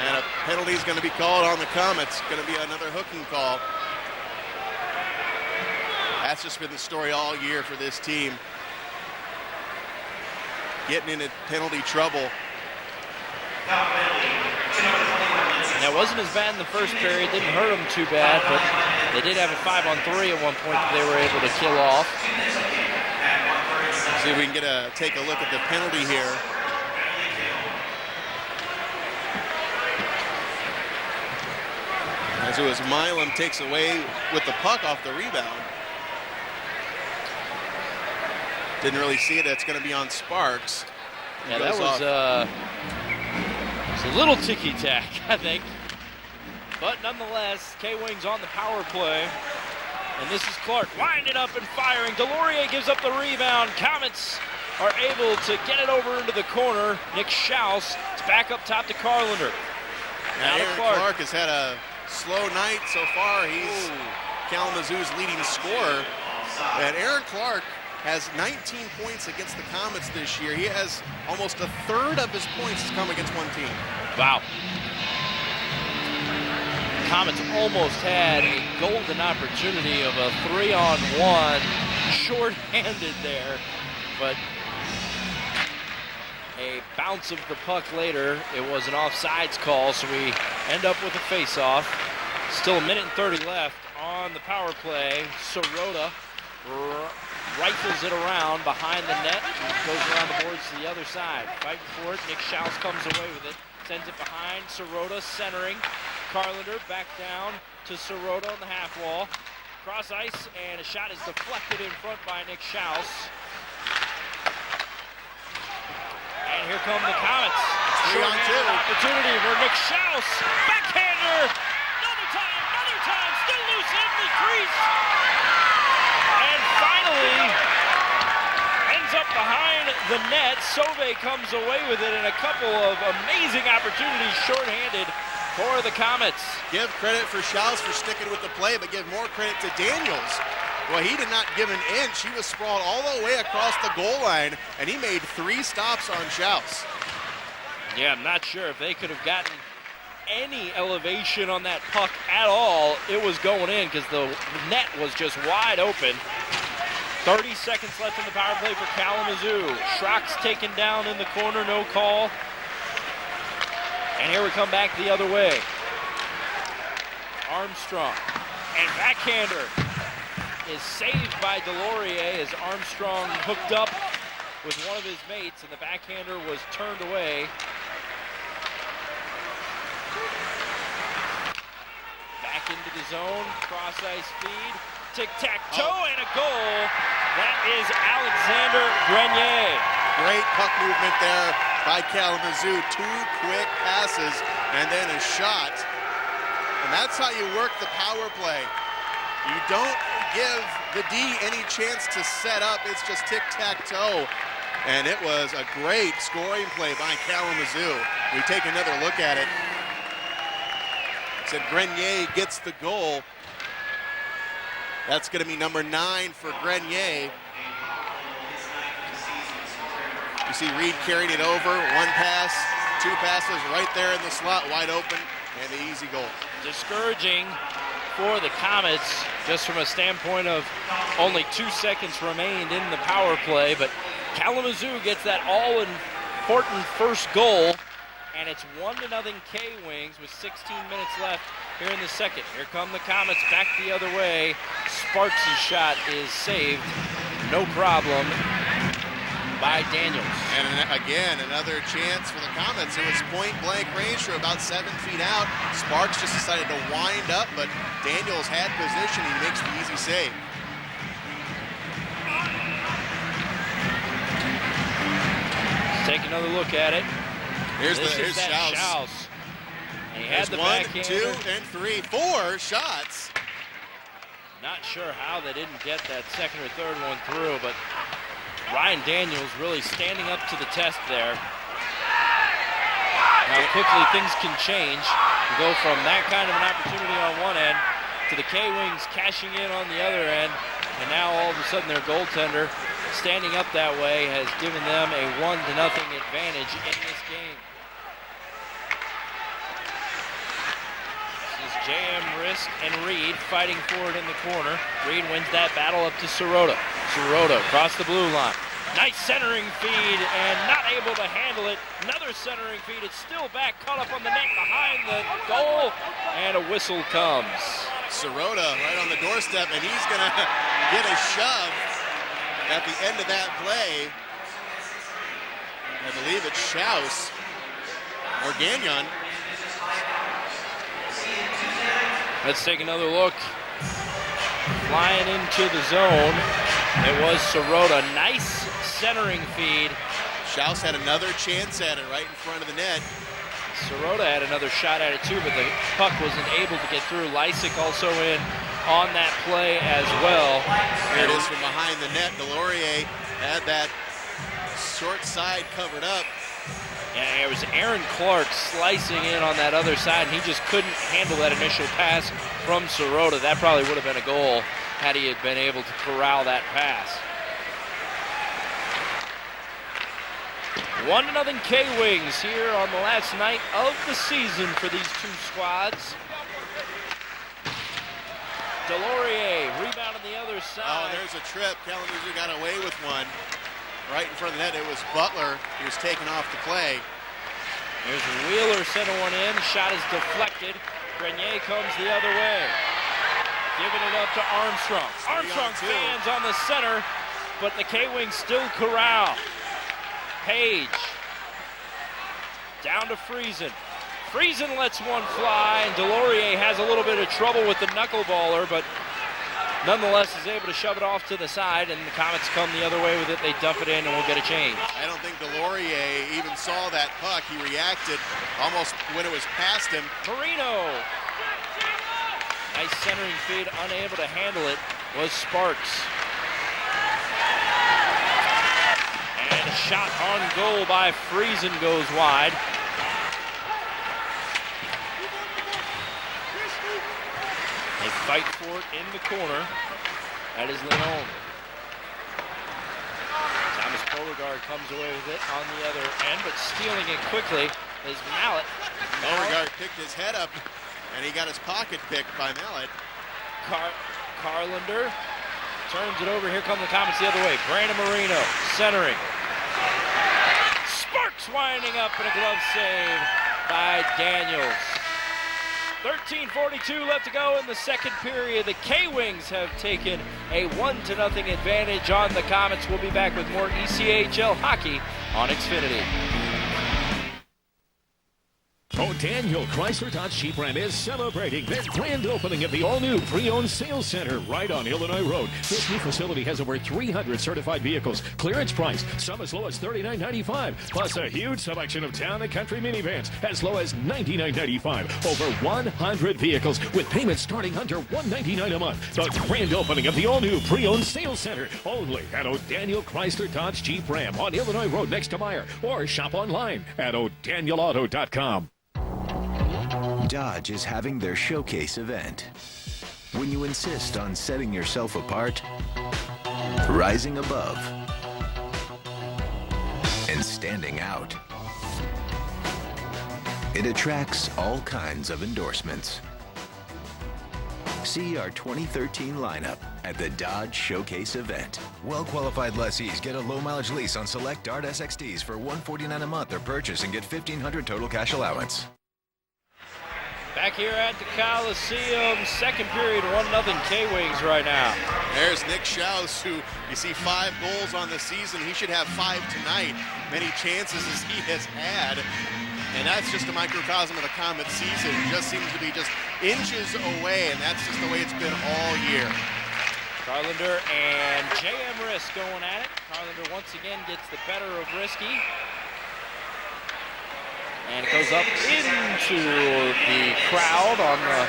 And a penalty is going to be called on the Komets. Going to be another hooking call. That's just been the story all year for this team. Getting into penalty trouble. That wasn't as bad in the first period. Didn't hurt them too bad, but they did have a 5-on-3 at one point that they were able to kill off. See if we can take a look at the penalty here. As it was Milam takes away with the puck off the rebound. Didn't really see it. That's going to be on Sparks. Yeah, that was a little ticky-tack, I think. But nonetheless, K-Wings on the power play. And this is Clark winding up and firing. Deslauriers gives up the rebound. Komets are able to get it over into the corner. Nick Schaus, it's back up top to Carlander. Now to Clark has had a slow night so far. He's Kalamazoo's leading scorer. And Aaron Clark has 19 points against the Komets this year. He has almost a third of his points has come against one team. Wow. Komets almost had a golden opportunity of a 3-on-1, short-handed there, but a bounce of the puck later. It was an offsides call, so we end up with a face-off. Still a minute and 30 left on the power play. Sirota rifles it around behind the net, goes around the boards to the other side. Fighting for it, Nick Schaus comes away with it, sends it behind, Sirota centering. Carlander back down to Sirota on the half wall. Cross ice, and a shot is deflected in front by Nick Schaus. And here come the Komets. Short-handed opportunity for Nick Schaus. Backhander! Another time, still loose in the crease. And finally, ends up behind the net. Sauve comes away with it, and a couple of amazing opportunities short-handed for the Komets. Give credit for Schaus for sticking with the play, but give more credit to Daniels. Well, he did not give an inch. He was sprawled all the way across the goal line, and he made 3 stops on Schaus. Yeah, I'm not sure if they could have gotten any elevation on that puck at all. It was going in because the net was just wide open. 30 seconds left in the power play for Kalamazoo. Schrock's taken down in the corner, no call. And here we come back the other way. Armstrong and backhander is saved by Deslauriers as Armstrong hooked up with one of his mates and the backhander was turned away. Back into the zone, cross ice feed, tic-tac-toe and a goal. That is Alexander Grenier. Great puck movement there by Kalamazoo. 2 quick passes and then a shot. And that's how you work the power play. You don't give the D any chance to set up. It's just tic-tac-toe. And it was a great scoring play by Kalamazoo. We take another look at it. Said Grenier gets the goal. That's going to be number 9 for Grenier. You see Reed carried it over, 1 pass, 2 passes right there in the slot, wide open, and the easy goal. Discouraging for the Komets, just from a standpoint of only 2 seconds remained in the power play, but Kalamazoo gets that all-important first goal, and it's 1-0 K-Wings with 16 minutes left here in the second. Here come the Komets back the other way. Sparks' shot is saved, no problem, by Daniels. And again, another chance for the Komets. It was point-blank range for about 7 feet out. Sparks just decided to wind up, but Daniels had position. He makes the easy save. Let's take another look at it. Here's Schaus. Schaus. He had the 1, backhander. 2, and 3, 4 shots. Not sure how they didn't get that second or third one through, but Ryan Daniels really standing up to the test there. How quickly things can change. You go from that kind of an opportunity on one end to the K-Wings cashing in on the other end, and now all of a sudden their goaltender standing up that way has given them a 1-0 advantage in this game. This is J.M. Rizk and Reed fighting for it in the corner. Reed wins that battle up to Sirota. Sirota across the blue line. Nice centering feed and not able to handle it. Another centering feed. It's still back, caught up on the net behind the goal, and a whistle comes. Sirota right on the doorstep, and he's going to get a shove at the end of that play. I believe it's Schaus or Gagnon. Let's take another look. Flying into the zone. It was Sirota. Nice centering feed. Schaus had another chance at it right in front of the net. Sirota had another shot at it too, but the puck wasn't able to get through. Lysick also in on that play as well. There it is from behind the net. Deslauriers had that short side covered up. Yeah, it was Aaron Clark slicing in on that other side, and he just couldn't handle that initial pass from Sirota. That probably would have been a goal had he had been able to corral that pass. 1-0 K-Wings here on the last night of the season for these two squads. Deslauriers, rebound on the other side. Oh, there's a trip. Kalamazoo got away with one. Right in front of the net, it was Butler. He was taken off the play. There's Wheeler center one in. Shot is deflected. Grenier comes the other way. Giving it up to Armstrong. Armstrong stands on the center, but the K-Wings still corral. Page. Down to Friesen. Friesen lets one fly, and Deslauriers has a little bit of trouble with the knuckleballer, but nonetheless is able to shove it off to the side, and the Komets come the other way with it. They dump it in, and we'll get a change. I don't think Deslauriers even saw that puck. He reacted almost when it was past him. Marino. Nice centering feed, unable to handle it was Sparks. And a shot on goal by Friesen goes wide. fight for it in the corner. That is Leon. Thomas Beauregard comes away with it on the other end, but stealing it quickly is Mallet. Beauregard picked his head up, and he got his pocket picked by Mallet. Carlander turns it over. Here come the Komets the other way. Brandon Marino centering. Sparks winding up in a glove save by Daniels. 13:42 left to go in the second period. The K-Wings have taken a 1-0 advantage on the Komets. We'll be back with more ECHL hockey on Xfinity. O'Daniel Chrysler Dodge Jeep Ram is celebrating their grand opening of the all-new pre-owned sales center right on Illinois Road. This new facility has over 300 certified vehicles. Clearance price, some as low as $39.95, plus a huge selection of town and country minivans as low as $99.95. Over 100 vehicles with payments starting under $199 a month. The grand opening of the all-new pre-owned sales center only at O'Daniel Chrysler Dodge Jeep Ram on Illinois Road next to Meyer, or shop online at o'danielauto.com. Dodge is having their showcase event. When you insist on setting yourself apart, rising above, and standing out, it attracts all kinds of endorsements. See our 2013 lineup at the Dodge Showcase event. Well-qualified lessees get a low-mileage lease on select Dart SXTs for $149 a month or purchase and get $1,500 total cash allowance. Back here at the Coliseum, second period, 1-0 K-Wings right now. There's Nick Schaus, who you see 5 goals on the season. He should have 5 tonight. Many chances as he has had. And that's just a microcosm of the Komets season. It just seems to be just inches away, and that's just the way it's been all year. Carlander and J.M. Rizk going at it. Carlander once again gets the better of Risky. And it goes up into the crowd on the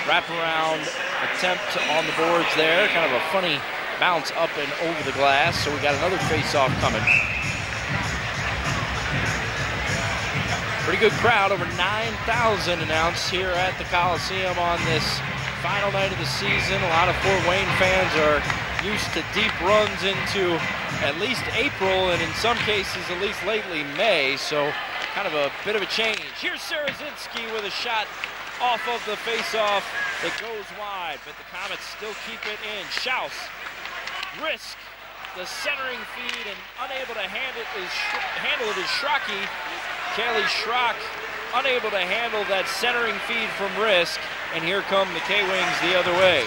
wraparound attempt on the boards there. Kind of a funny bounce up and over the glass. So we got another face-off coming. Pretty good crowd, over 9,000 announced here at the Coliseum on this final night of the season. A lot of Fort Wayne fans are used to deep runs into at least April, and in some cases at least lately May, so kind of a bit of a change. Here's Syroczynski with a shot off of the face-off that goes wide, but the Komets still keep it in. Schaus, Rizk, the centering feed, and unable to handle it is Schrocky. Kelly Schrock unable to handle that centering feed from Rizk, and here come the K-Wings the other way.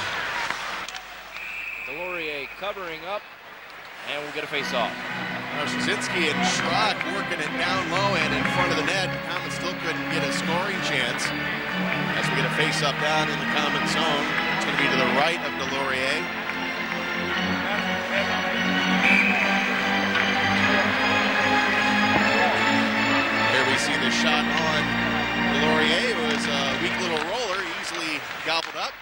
Deslauriers covering up, and we'll get a face-off. Schaus and Schrock working it down low and in front of the net. Komets still couldn't get a scoring chance as we get a face-off down in the Komets zone. It's going to be to the right of Deslauriers. There we see the shot on Deslauriers. It was a weak little roller, easily gobbled up.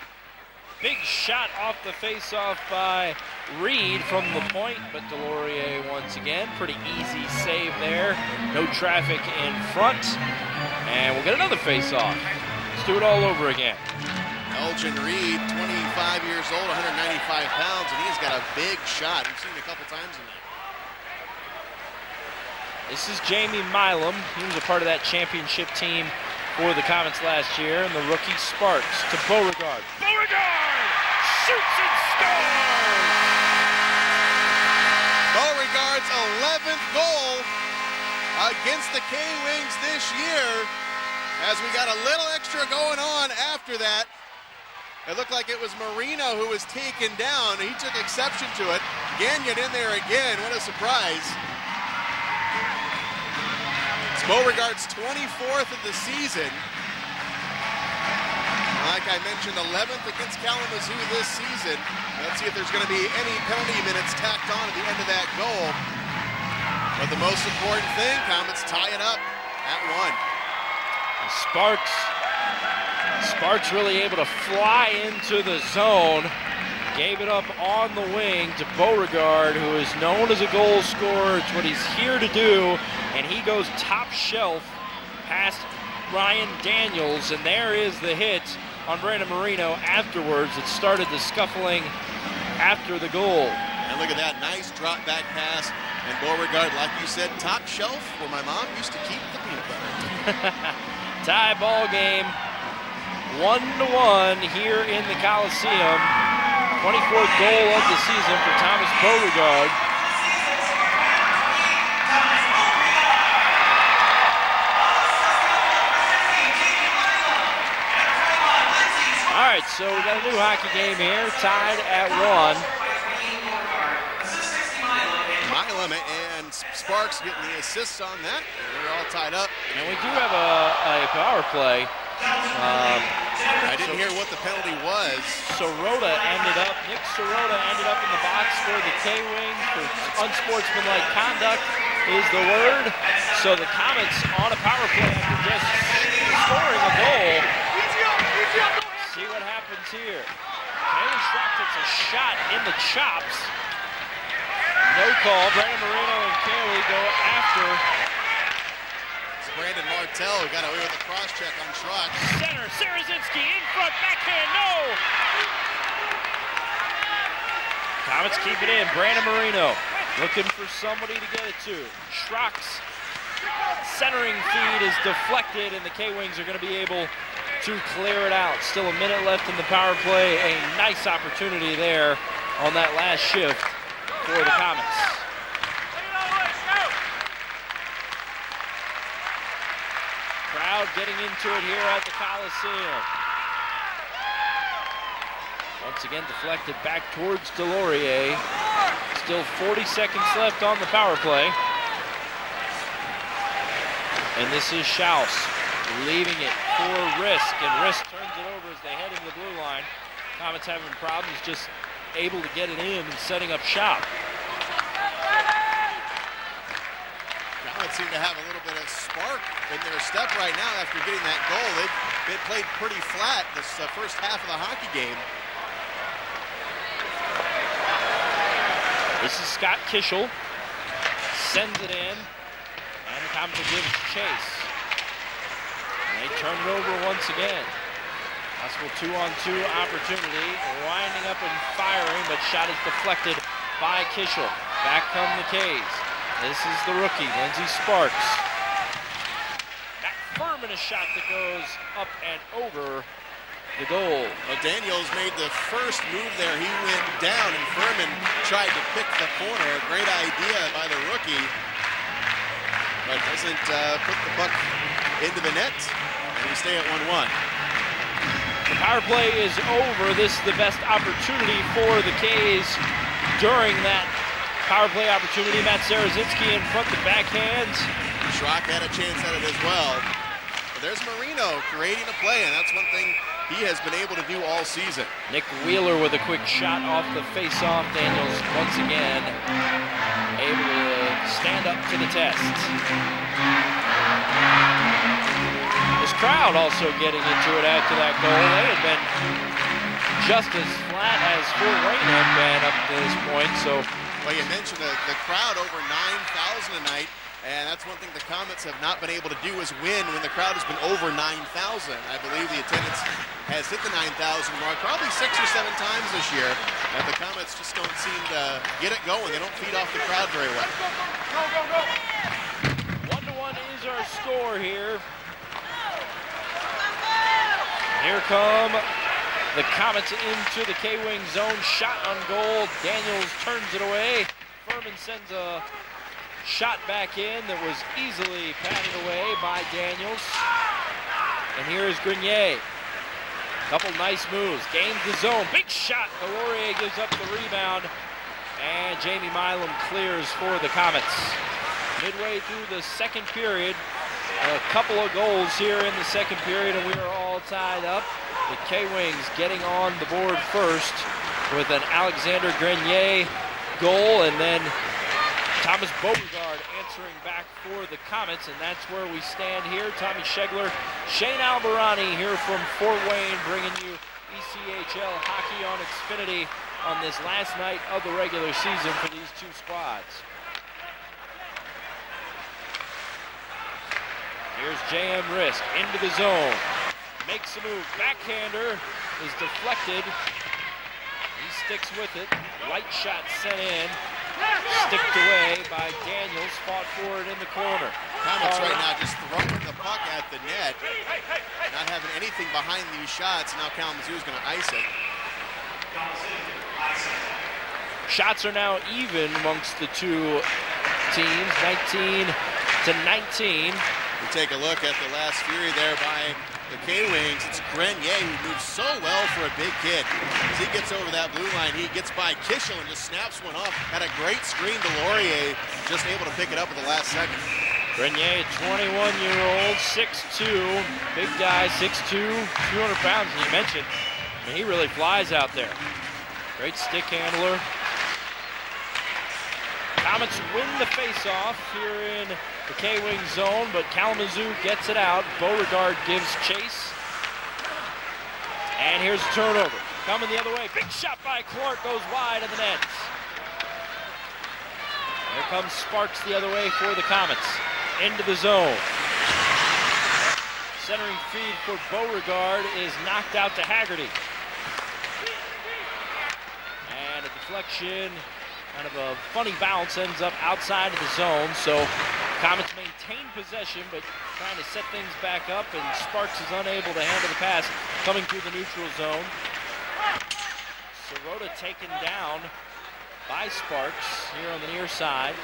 Big shot off the face-off by Reed from the point, but Deslauriers once again, pretty easy save there. No traffic in front, and we'll get another face-off. Let's do it all over again. Elgin Reed, 25 years old, 195 pounds, and he's got a big shot. We've seen it a couple times in there. This is Jamie Milam. He was a part of that championship team for the Komets last year, and the rookie Sparks to Beauregard. Beauregard shoots and scores! Beauregard's 11th goal against the K-Wings this year, as we got a little extra going on after that. It looked like it was Marino who was taken down. He took exception to it. Gagnon in there again. What a surprise. It's Beauregard's 24th of the season. Like I mentioned, 11th against Kalamazoo this season. Let's see if there's going to be any penalty minutes tacked on at the end of that goal. But the most important thing, Komets tie it up at 1. Sparks really able to fly into the zone. Gave it up on the wing to Beauregard, who is known as a goal scorer. It's what he's here to do. And he goes top shelf past Ryan Daniels. And there is the hit on Brandon Marino afterwards. It started the scuffling after the goal. And look at that, nice drop back pass. And Beauregard, like you said, top shelf where my mom used to keep the peanut butter. Tie ball game, 1-1 here in the Coliseum. 24th goal of the season for Thomas Beauregard. All right, so we got a new hockey game here, tied at 1. Milam and Sparks getting the assists on that. We're all tied up. And we do have a power play. I didn't hear what the penalty was. Nick Sirota ended up in the box for the K-Wing for unsportsmanlike conduct is the word. So the Komets on a power play after just scoring a goal. See what happens here. Taylor Schrock takes a shot in the chops. No call. Brandon Marino and Kelly go after. It's Brandon Martell who got away with a cross check on Schrock. Center, Syroczynski in front, backhand, no! Komets keep it in. Brandon Marino looking for somebody to get it to. Schrock's centering feed is deflected, and the K-Wings are going to be able to clear it out. Still a minute left in the power play. A nice opportunity there on that last shift for the Komets. Crowd getting into it here at the Coliseum. Once again deflected back towards Deslauriers. Still 40 seconds left on the power play. And this is Schaus leaving it for Rizk, and Rizk turns it over as they head into the blue line. Komets having problems just able to get it in and setting up shop. Komets seem to have a little bit of spark in their step right now after getting that goal. They played pretty flat this first half of the hockey game. This is Scott Kishel. Sends it in, and the Komets will give chase. And they turn it over once again. Possible 2-on-2 opportunity. Winding up and firing, but shot is deflected by Kishel. Back come the K's. This is the rookie, Lindsey Sparks. Matt Furman, a shot that goes up and over the goal. Well, Daniels made the first move there. He went down, and Furman tried to pick the corner. A great idea by the rookie, but doesn't put the puck into the net, and we stay at 1-1. The power play is over. This is the best opportunity for the K's during that power play opportunity. Matt Syroczynski in front, the backhands. Schrock had a chance at it as well. But there's Marino creating a play, and that's one thing he has been able to do all season. Nick Wheeler with a quick shot off the face-off. Daniels once again able to stand up to the test. This crowd also getting into it after that goal. They had been just as flat as Fort Wayne had been up to this point. So, well, you mentioned the crowd over 9,000 tonight, and that's one thing the Komets have not been able to do is win when the crowd has been over 9,000. I believe the attendance has hit the 9,000 mark probably 6 or 7 times this year, and the Komets just don't seem to get it going. They don't feed off the crowd very well. 1-1 is our score here. Here come the Komets into the K-Wing zone. Shot on goal. Daniels turns it away. Furman sends a shot back in that was easily patted away by Daniels. And here is Grenier. Couple nice moves. Gains the zone. Big shot. Deslauriers gives up the rebound. And Jamie Milam clears for the Komets. Midway through the second period. A couple of goals here in the second period, and we are all tied up. The K-Wings getting on the board first with an Alexander Grenier goal, and then Thomas Beauregard answering back for the Komets, and that's where we stand here. Tommy Schegler, Shane Albarani here from Fort Wayne, bringing you ECHL hockey on Xfinity on this last night of the regular season for these two squads. Here's J.M. Rizk into the zone. makes a move. Backhander is deflected. He sticks with it. Light shot sent in. Sticked away by Daniels. Fought for it in the corner. Komets right now just throwing the puck at the net. Not having anything behind these shots. Now Kalamazoo is going to ice it. Shots are now even amongst the two teams, 19 to 19. We take a look at the last fury there by the K-Wings. It's Grenier who moves so well for a big kid. As he gets over that blue line, he gets by Kishel and just snaps one off. Had a great screen. Deslauriers just able to pick it up at the last second. Grenier, 21-year-old, 6'2", big guy, 6'2", 200 pounds, as you mentioned. I mean, he really flies out there. Great stick handler. Komets win the face-off here in the K-Wing zone, but Kalamazoo gets it out. Beauregard gives chase. And here's a turnover. Coming the other way. Big shot by Clark, goes wide of the net. Here comes Sparks the other way for the Komets. Into the zone. Centering feed for Beauregard is knocked out to Haggerty. And a deflection. Kind of a funny bounce, ends up outside of the zone, so Komets maintain possession, but trying to set things back up, and Sparks is unable to handle the pass coming through the neutral zone. Sirota taken down by Sparks here on the near side.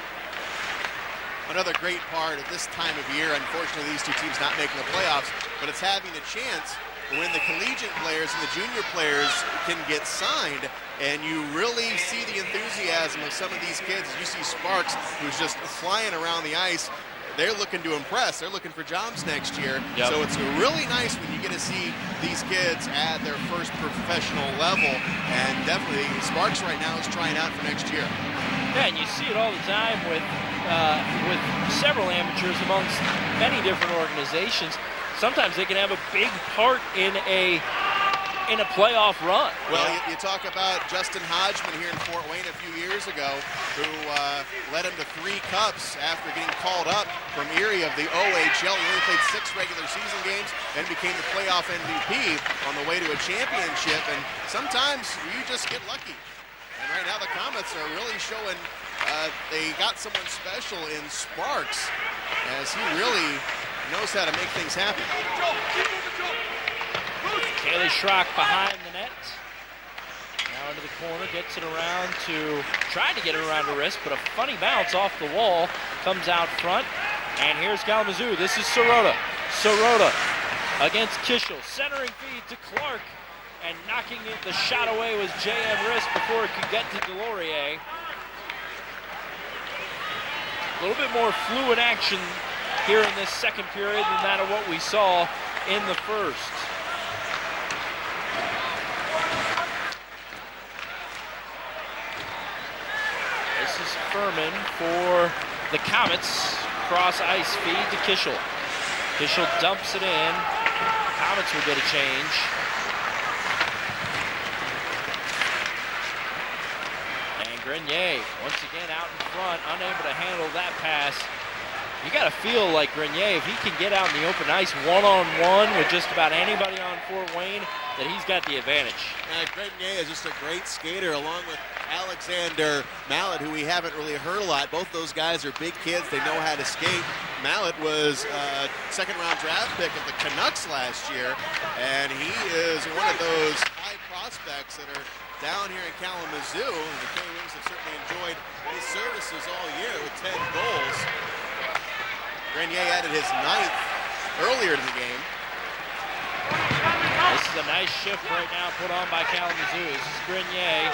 Another great part of this time of year, unfortunately these two teams not making the playoffs, but it's having a chance when the collegiate players and the junior players can get signed, and you really see the enthusiasm of some of these kids. You see Sparks, who's just flying around the ice. They're looking to impress. They're looking for jobs next year. Yep. So it's really nice when you get to see these kids at their first professional level, and definitely Sparks right now is trying out for next year. Yeah, and you see it all the time with several amateurs amongst many different organizations. Sometimes they can have a big part in a playoff run. Well, you talk about Justin Hodgman here in Fort Wayne a few years ago, who led him to 3 cups after getting called up from Erie of the OHL. He only played 6 regular season games, then became the playoff MVP on the way to a championship. And sometimes you just get lucky. And right now the Komets are really showing they got someone special in Sparks, as he really knows how to make things happen. Kaylee Schrock behind the net. Now into the corner, gets it around to, trying to get it around to Rizk, but a funny bounce off the wall, comes out front. And here's Kalamazoo. This is Sirota. Sirota against Kishel. Centering feed to Clark. And knocking the shot away was J.M. Rizk before it could get to Deslauriers. A little bit more fluid action here in this second period than that of what we saw in the first. This is Furman for the Komets. Cross ice feed to Kishel. Kishel dumps it in. Komets will get a change. And Grenier once again out in front, unable to handle that pass. You got to feel like Grenier, if he can get out in the open ice one-on-one with just about anybody on Fort Wayne, that he's got the advantage. Grenier is just a great skater, along with Alexander Mallet, who we haven't really heard a lot. Both those guys are big kids. They know how to skate. Mallet was a second-round draft pick of the Canucks last year, and he is one of those high prospects that are down here in Kalamazoo. The K-Wings have certainly enjoyed his services all year with 10 goals. Grenier added his 9th earlier in the game. This is a nice shift right now put on by Kalamazoo. This is Grenier.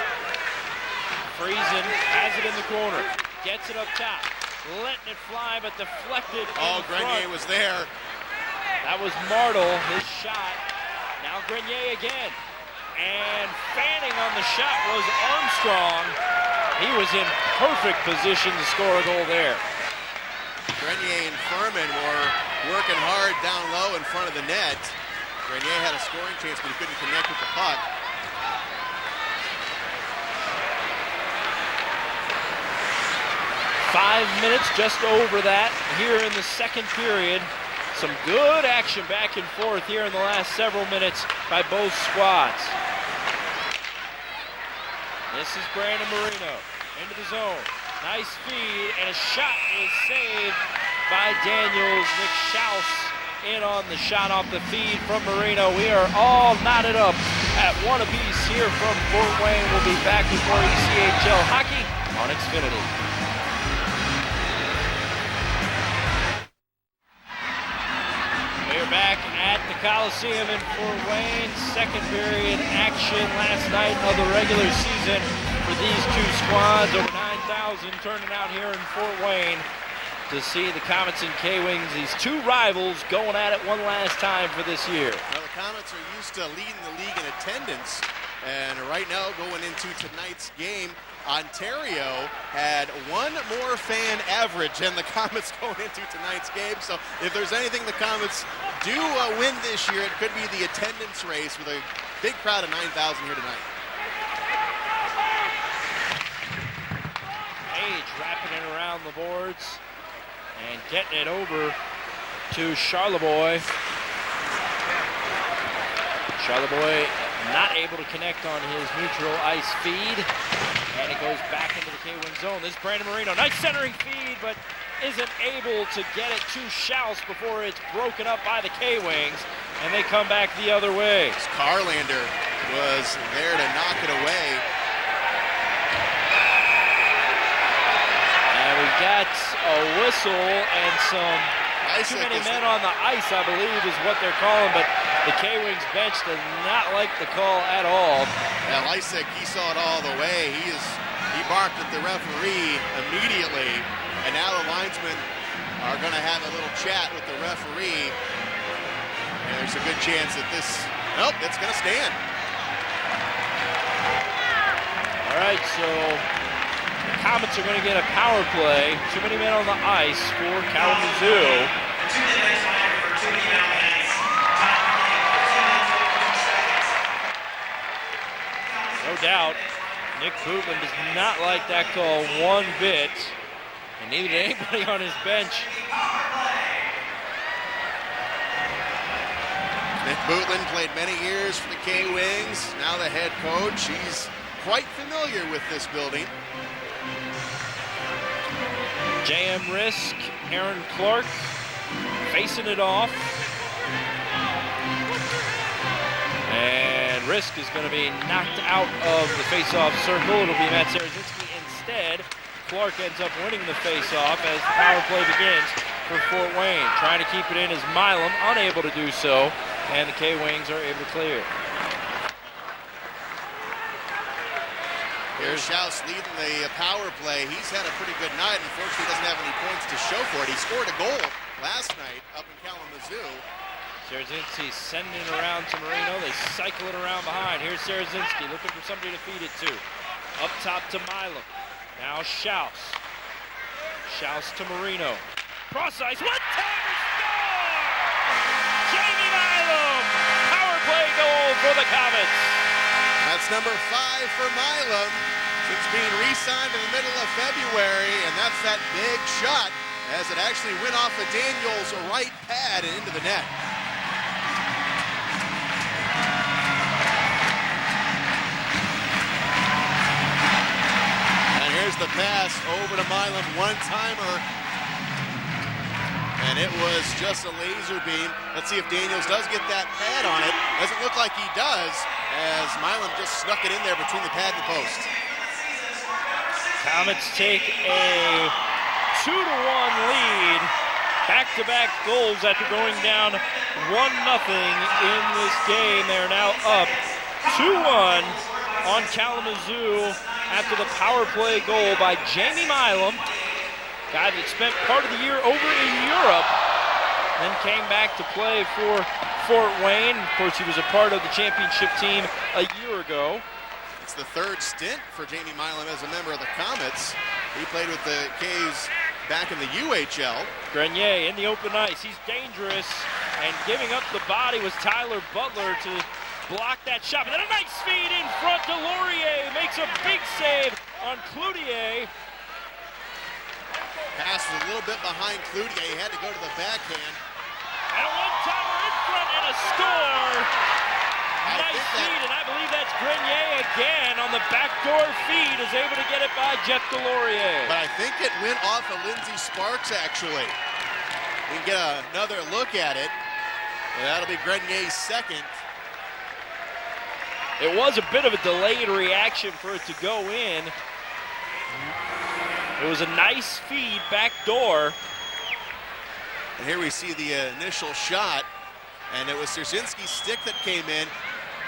Friesen has it in the corner. Gets it up top. Letting it fly, but deflected. Grenier was there. That was Martle, his shot. Now Grenier again. And fanning on the shot was Armstrong. He was in perfect position to score a goal there. Grenier and Furman were working hard down low in front of the net. Grenier had a scoring chance, but he couldn't connect with the puck. Five 5 minutes, just over that, here in the second period. Some good action back and forth here in the last several minutes by both squads. This is Brandon Marino into the zone. Nice feed, and a shot is saved by Daniels. Nick Schaus in on the shot off the feed from Marino. We are all knotted up at one apiece here from Fort Wayne. We'll be back with more ECHL hockey on Xfinity. We're back at the Coliseum in Fort Wayne. Second period action last night of the regular season for these two squads. Over 9,000 turning out here in Fort Wayne to see the Komets and K-Wings, these two rivals, going at it one last time for this year. Well, the Komets are used to leading the league in attendance, and right now going into tonight's game, Ontario had one more fan average than the Komets going into tonight's game. So if there's anything the Komets do win this year, it could be the attendance race with a big crowd of 9,000 here tonight. Page wrapping it around the boards and getting it over to Charlebois. Charlebois not able to connect on his neutral ice feed, and it goes back into the K-Wing zone. This is Brandon Marino, nice centering feed, but isn't able to get it to Schaus before it's broken up by the K-Wings, and they come back the other way. Carlander was there to knock it away. And we've got a whistle and some too many men on the ice, I believe, is what they're calling, but the K-Wings bench does not like the call at all. Yeah, Lysek, he saw it all the way. He barked at the referee immediately, and now the linesmen are going to have a little chat with the referee, and there's a good chance that nope, it's going to stand. All right, so the Komets are going to get a power play. Too many men on the ice for Kalamazoo. No doubt, Nick Bootman does not like that call one bit, and neither did anybody on his bench. Nick Bootman played many years for the K-Wings, now the head coach. He's quite familiar with this building. J.M. Rizk, Aaron Clark facing it off. And Rizk is going to be knocked out of the face-off circle. It'll be Matt Syroczynski instead. Clark ends up winning the face-off as the power play begins for Fort Wayne. Trying to keep it in is Milam, unable to do so, and the K-Wings are able to clear. Here's Schaus leading the power play. He's had a pretty good night. Unfortunately, he doesn't have any points to show for it. He scored a goal last night up in Kalamazoo. Syroczynski sending it around to Marino. They cycle it around behind. Here's Syroczynski looking for somebody to feed it to. Up top to Milam. Now Schaus. Schaus to Marino. Cross ice. One timer score! Jamie Milam! Power play goal for the Komets. That's number 5 for Milam. Since being re-signed in the middle of February, and that's that big shot as it actually went off of Daniels' right pad and into the net. And here's the pass over to Milam, one-timer. And it was just a laser beam. Let's see if Daniels does get that pad on it. Doesn't look like he does, as Milam just snuck it in there between the pad and the post. Komets take a 2-1 lead. Back-to-back goals after going down 1-0 in this game. They're now up 2-1 on Kalamazoo after the power play goal by Jamie Milam. Guy that spent part of the year over in Europe, then came back to play for Fort Wayne. Of course, he was a part of the championship team a year ago. It's the third stint for Jamie Milam as a member of the Komets. He played with the K's back in the UHL. Grenier in the open ice. He's dangerous, and giving up the body was Tyler Butler to block that shot. And then a nice feed in front. Deslauriers makes a big save on Cloutier. Pass was a little bit behind Cloutier. He had to go to the backhand. And a one-timer in front and a score. Nice feed, and I believe that's Grenier again on the backdoor feed, is able to get it by Jeff Deslauriers. But I think it went off of Lindsey Sparks, actually. We can get another look at it. And that'll be Grenier's second. It was a bit of a delayed reaction for it to go in. It was a nice feed, backdoor. And here we see the initial shot, and it was Syroczynski's stick that came in.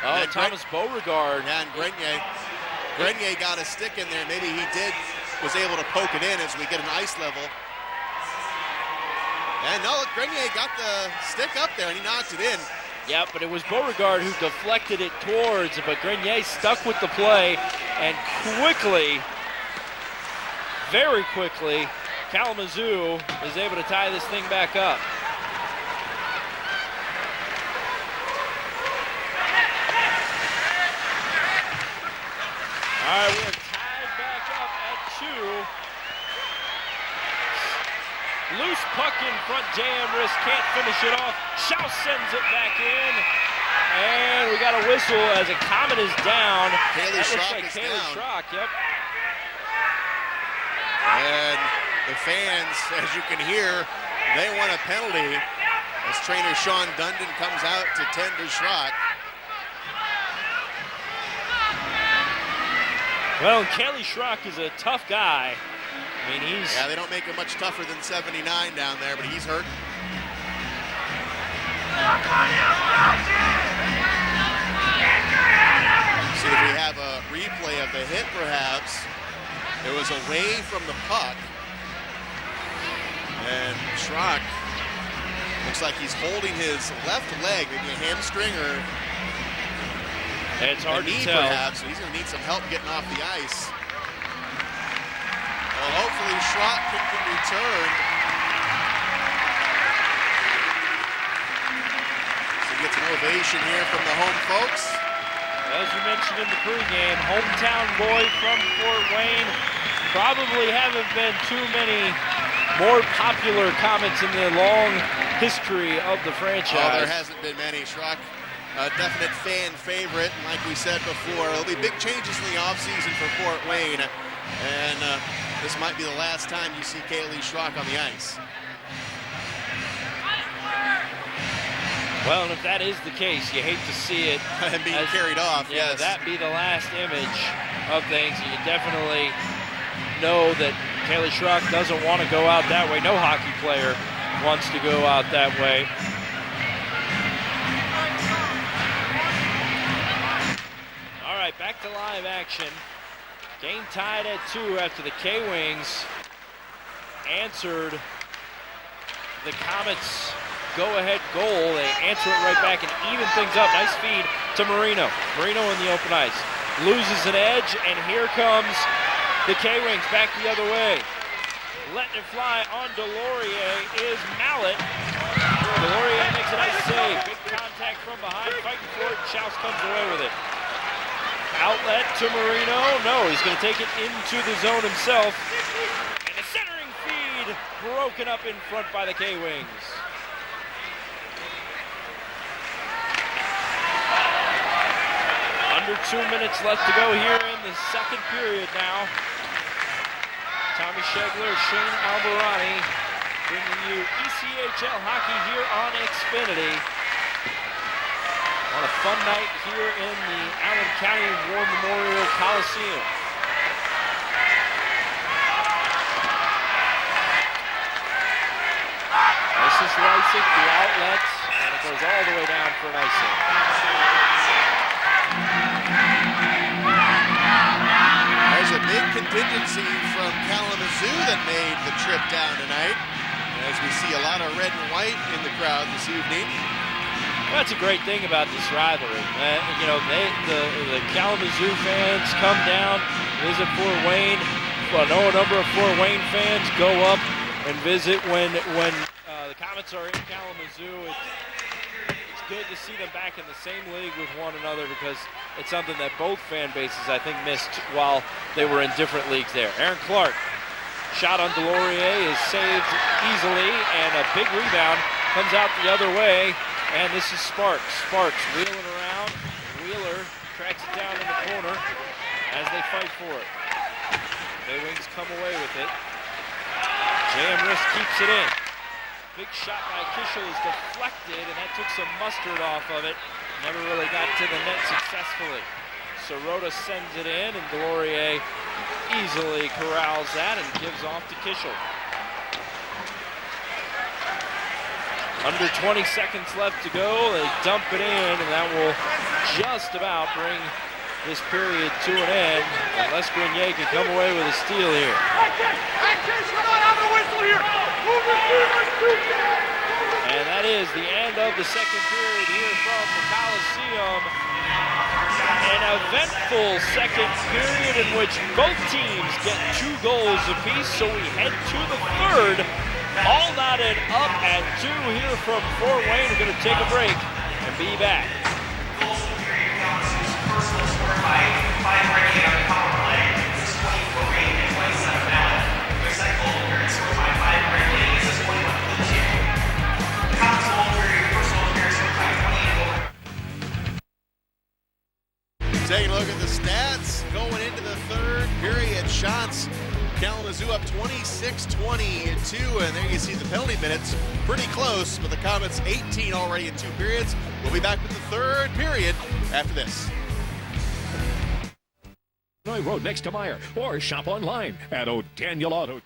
Oh, Thomas Beauregard. And Grenier got a stick in there. Maybe he was able to poke it in as we get an ice level. And no, Grenier got the stick up there and he knocked it in. Yeah, but it was Beauregard who deflected it towards, but Grenier stuck with the play, and quickly, very quickly, Kalamazoo is able to tie this thing back up. All right, we're tied back up at 2. Loose puck in front, Rizk can't finish it off. Schaus sends it back in. And we got a whistle as a Comet is down. Kaylee Schrock is down. Yep. And the fans, as you can hear, they want a penalty as trainer Sean Dundon comes out to tend to Schrock. Well, Kelly Schrock is a tough guy. I mean, Yeah, they don't make him much tougher than 79 down there, but he's hurt. See if we have a replay of the hit, perhaps. It was away from the puck. And Schrock looks like he's holding his left leg, maybe a hamstring or it's hard to tell. Perhaps, so he's going to need some help getting off the ice. Well, hopefully Schrock can return. So he gets an ovation here from the home folks. As you mentioned in the pregame, hometown boy from Fort Wayne. Probably haven't been too many more popular Komets in the long history of the franchise. Oh, there hasn't been many. Schrock, a definite fan favorite. And like we said before, there'll be big changes in the offseason for Fort Wayne. And this might be the last time you see Kaylee Schrock on the ice. Well, and if that is the case, you hate to see it. And being carried off, yeah, yes. that be the last image of things. You definitely know that Kaylee Schrock doesn't want to go out that way. No hockey player wants to go out that way. All right, back to live action. Game tied at 2 after the K-Wings answered the Komets' go-ahead goal. They answer it right back and even things up. Nice feed to Marino. Marino in the open ice. Loses an edge, and here comes the K-Wings back the other way. Letting it fly on Deslauriers is Mallet. Deslauriers makes a nice save. Big contact from behind, fighting for it. Schaus comes away with it. Outlet to Marino. No, he's going to take it into the zone himself. And a centering feed broken up in front by the K-Wings. Under 2 minutes left to go here in the second period now. Tommy Schegler, Shane Albarani bringing you ECHL hockey here on Xfinity. On a fun night here in the Allen County War Memorial Coliseum. This is Rizk, the outlet, and it goes all the way down for an icing. There's a big contingency from Kalamazoo that made the trip down tonight. As we see a lot of red and white in the crowd this evening. Well, that's a great thing about this rivalry. You know, the Kalamazoo fans come down, visit Fort Wayne. I know a number of Fort Wayne fans go up and visit when the Komets are in Kalamazoo. It's good to see them back in the same league with one another because it's something that both fan bases, I think, missed while they were in different leagues there. Aaron Clark, shot on Deslauriers is saved easily, and a big rebound comes out the other way, and this is Sparks. Sparks wheeling around. Wheeler tracks it down in the corner as they fight for it. K-Wings come away with it. J.M. Rizk keeps it in. Big shot by Kishel is deflected, and that took some mustard off of it. Never really got to the net successfully. Sirota sends it in, and Deslauriers easily corrals that and gives off to Kishel. Under 20 seconds left to go. They dump it in, and that will just about bring this period to an end, unless Grenier can come away with a steal here. And that is the end of the second period here from the Coliseum. An eventful second period in which both teams get 2 goals apiece, so we head to the third. All knotted up at 2 here from Fort Wayne. We're going to take a break and be back. Taking a look at the stats going into the third period. Shots, Kalamazoo up 26-22, and there you see the penalty minutes pretty close, but the Komets 18 already in 2 periods. We'll be back with the third period after this. Road next to Meyer, or shop online at O'Daniel Auto. All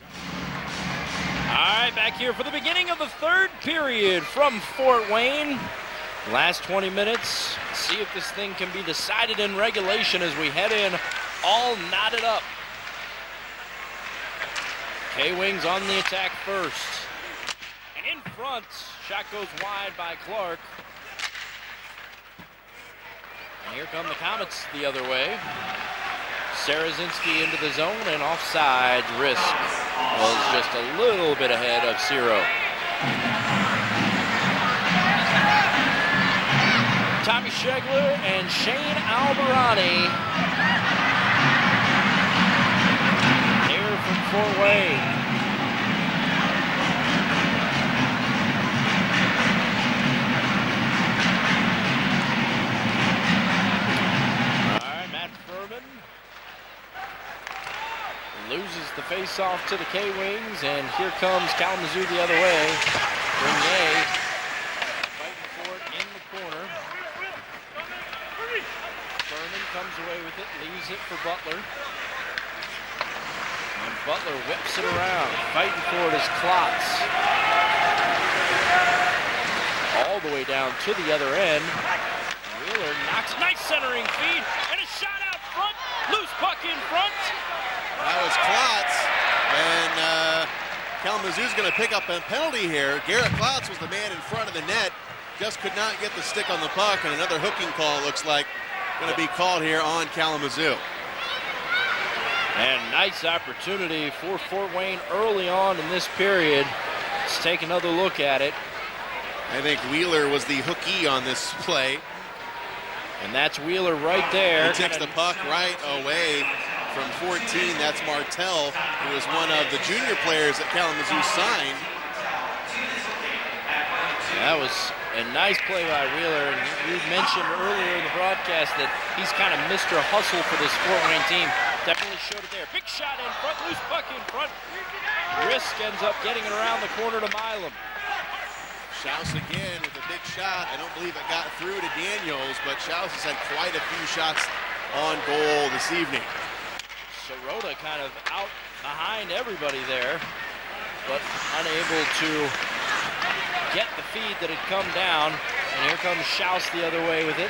right, back here for the beginning of the third period from Fort Wayne. Last 20 minutes. See if this thing can be decided in regulation as we head in all knotted up. K-Wings on the attack first. And in front, shot goes wide by Clark. And here come the Komets the other way. Syroczynski into the zone, and offside. Rizk was just a little bit ahead of Syro. Tommy Schegler and Shane Albarani here from Fort Wayne. Loses the face-off to the K-Wings, and here comes Kalamazoo the other way. Grenier fighting for it in the corner. Furman comes away with it, leaves it for Butler. And Butler whips it around. Fighting for it is Klotz. All the way down to the other end. Wheeler knocks, nice centering feed, and a shot out front. Loose puck in front. That was Klotz, and Kalamazoo's going to pick up a penalty here. Garrett Klotz was the man in front of the net, just could not get the stick on the puck, and another hooking call looks like going to be called here on Kalamazoo. And nice opportunity for Fort Wayne early on in this period. Let's take another look at it. I think Wheeler was the hookie on this play. And that's Wheeler right there. He takes the puck right away from 14. That's Martell, who is one of the junior players that Kalamazoo signed. That was a nice play by Wheeler. And you mentioned earlier in the broadcast that he's kind of Mr. Hustle for this Fort Wayne team. Definitely showed it there. Big shot in front, loose puck in front. Rizk ends up getting it around the corner to Milam. Schaus again with a big shot. I don't believe it got through to Daniels, but Schaus has had quite a few shots on goal this evening. Sirota kind of out behind everybody there, but unable to get the feed that had come down. And here comes Schaus the other way with it.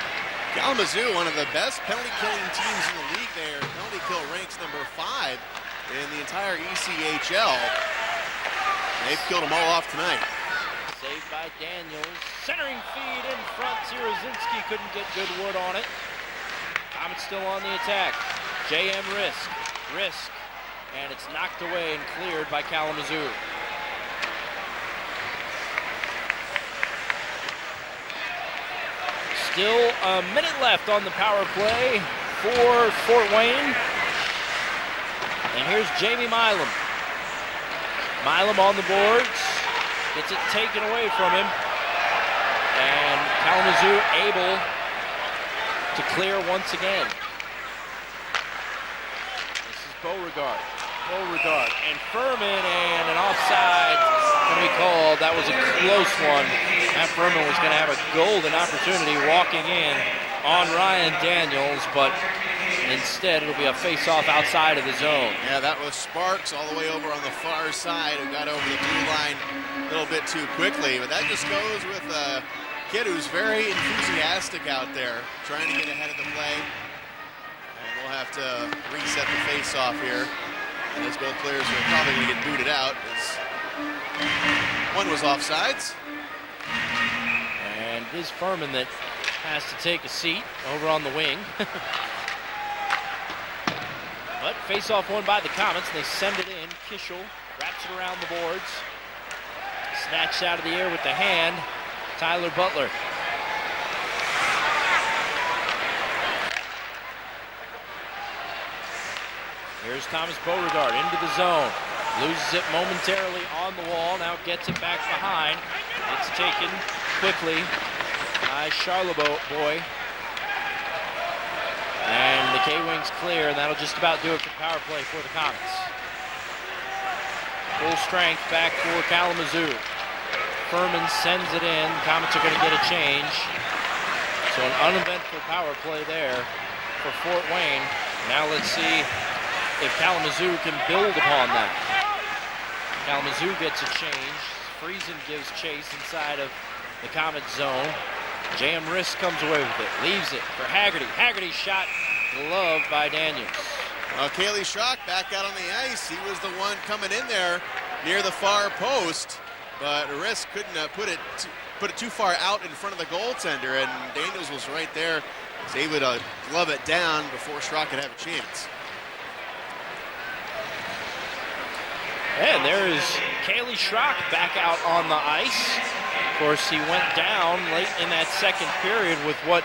Kalamazoo, one of the best penalty-killing teams in the league there. Penalty kill ranks number 5 in the entire ECHL. They've killed them all off tonight. Saved by Daniels. Centering feed in front. Syroczynski couldn't get good wood on it. Komets still on the attack. J.M. Rizk. And it's knocked away and cleared by Kalamazoo. Still a minute left on the power play for Fort Wayne. And here's Jamie Milam. Milam on the boards. Gets it taken away from him. Kalamazoo able to clear once again. This is Beauregard. And Furman, and an offside going to be called. That was a close one. Matt Furman was going to have a golden opportunity walking in on Ryan Daniels, but instead it'll be a face-off outside of the zone. Yeah, that was Sparks all the way over on the far side who got over the blue line a little bit too quickly, but that just goes with a kid who's very enthusiastic out there, trying to get ahead of the play. And we'll have to reset the face-off here. And those both players are probably going to get booted out as one was offsides. And it is Furman that has to take a seat over on the wing. But face-off won by the Komets, and they send it in. Kishel wraps it around the boards. Snatched out of the air with the hand, Tyler Butler. Here's Thomas Beauregard into the zone. Loses it momentarily on the wall, now gets it back behind. It's taken quickly by Charleboy. And the K-Wings clear, and that'll just about do it for power play for the Komets. Full strength back for Kalamazoo. Furman sends it in. The Komets are going to get a change. So an uneventful power play there for Fort Wayne. Now let's see if Kalamazoo can build upon that. Kalamazoo gets a change. Friesen gives chase inside of the Komet zone. J.M. Rizk comes away with it, leaves it for Haggerty. Haggerty's shot gloved by Daniels. Kaylee Schrock back out on the ice. He was the one coming in there near the far post, but Rizk couldn't put it too far out in front of the goaltender, and Daniels was right there. Was able to glove it down before Schrock could have a chance. And there is Kaylee Schrock back out on the ice. Of course, he went down late in that second period with what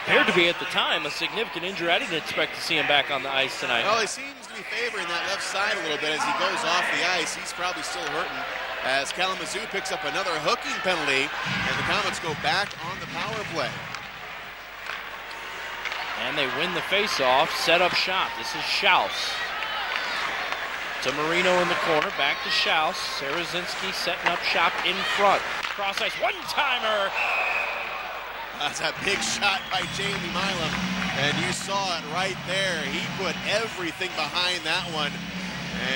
appeared to be at the time a significant injury. I didn't expect to see him back on the ice tonight. Well, he seems to be favoring that left side a little bit as he goes off the ice. He's probably still hurting as Kalamazoo picks up another hooking penalty, and the Komets go back on the power play. And they win the face-off, set up shot. This is Schaus. To Marino in the corner, back to Schaus. Syroczynski setting up shop in front. Cross ice, one-timer. That's a big shot by Jamie Milam, and you saw it right there. He put everything behind that one,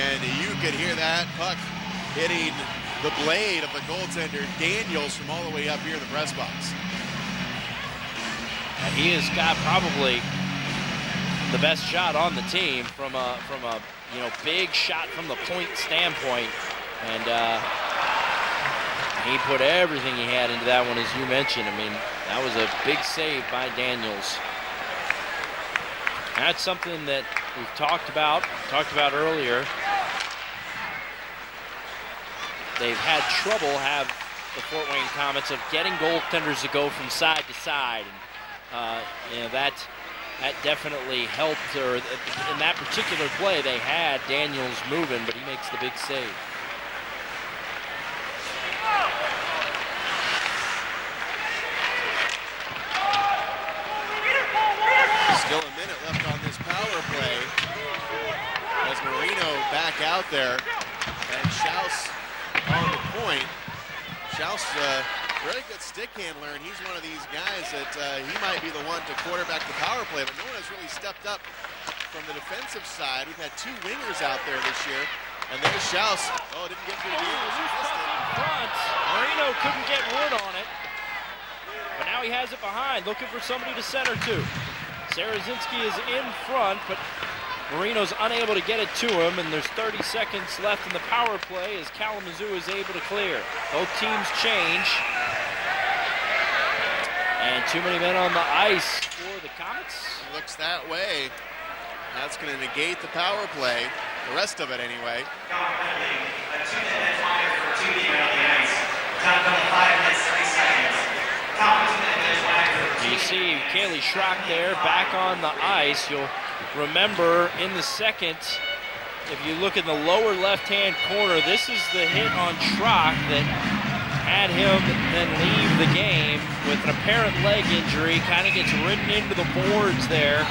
and you could hear that puck hitting the blade of the goaltender Daniels from all the way up here in the press box. And he has got probably the best shot on the team from a big shot from the point standpoint, and he put everything he had into that one, as you mentioned. I mean, that was a big save by Daniels. That's something that we've talked about earlier. They've had trouble, have the Fort Wayne Komets, of getting goaltenders to go from side to side. And, that definitely helped, or in that particular play, they had Daniels moving, but he makes the big save. Still a minute left on this power play as Marino back out there, and Schaus on the point. Schaus, really good stick handler, and he's one of these guys that he might be the one to quarterback the power play, but no one has really stepped up from the defensive side. We've had two wingers out there this year, and there's Schaus. Oh, didn't get through the front. Marino couldn't get wood on it, but now he has it behind, looking for somebody to center to. Syroczynski is in front, but Marino's unable to get it to him, and there's 30 seconds left in the power play as Kalamazoo is able to clear. Both teams change. And too many men on the ice for the Komets. Looks that way. That's going to negate the power play. The rest of it, anyway. You see Kaylee Schrock there back on the ice. You'll remember in the second, if you look in the lower left-hand corner, this is the hit on Schrock that had him then leave the game with an apparent leg injury. Kind of gets ridden into the boards there.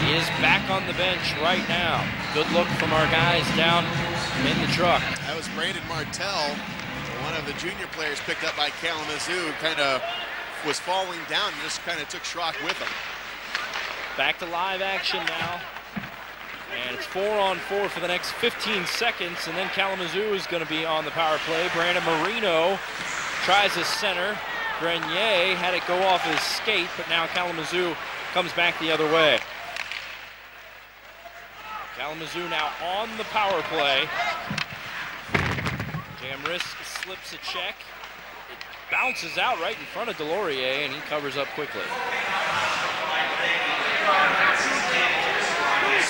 He is back on the bench right now. Good look from our guys down in the truck. That was Brandon Martell, one of the junior players picked up by Kalamazoo, kind of was falling down and just kind of took Schrock with him. Back to live action now. And it's 4-on-4 for the next 15 seconds, and then Kalamazoo is going to be on the power play. Brandon Marino tries his center. Grenier had it go off his skate, but now Kalamazoo comes back the other way. Kalamazoo now on the power play. Rizk slips a check. It bounces out right in front of Deslauriers, and he covers up quickly.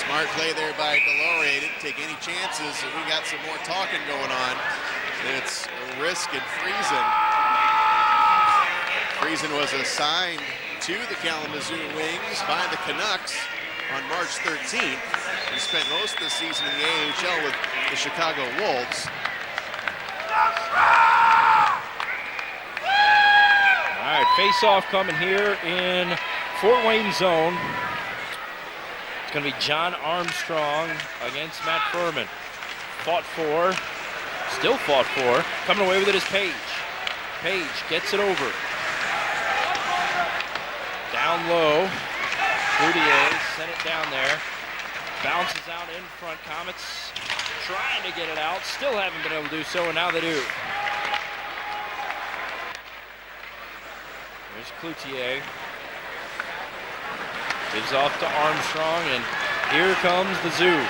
Smart play there by Deslauriers. Didn't take any chances. We got some more talking going on. It's Rizk and Friesen. Friesen was assigned to the Kalamazoo Wings by the Canucks on March 13th. He spent most of the season in the AHL with the Chicago Wolves. All right, face-off coming here in Fort Wayne zone. It's going to be John Armstrong against Matt Furman. Fought for, still fought for. Coming away with it is Page. Page gets it over. Down low. Cloutier sent it down there. Bounces out in front. Komets trying to get it out. Still haven't been able to do so, and now they do. There's Cloutier. Gives off to Armstrong, and here comes the Zoo.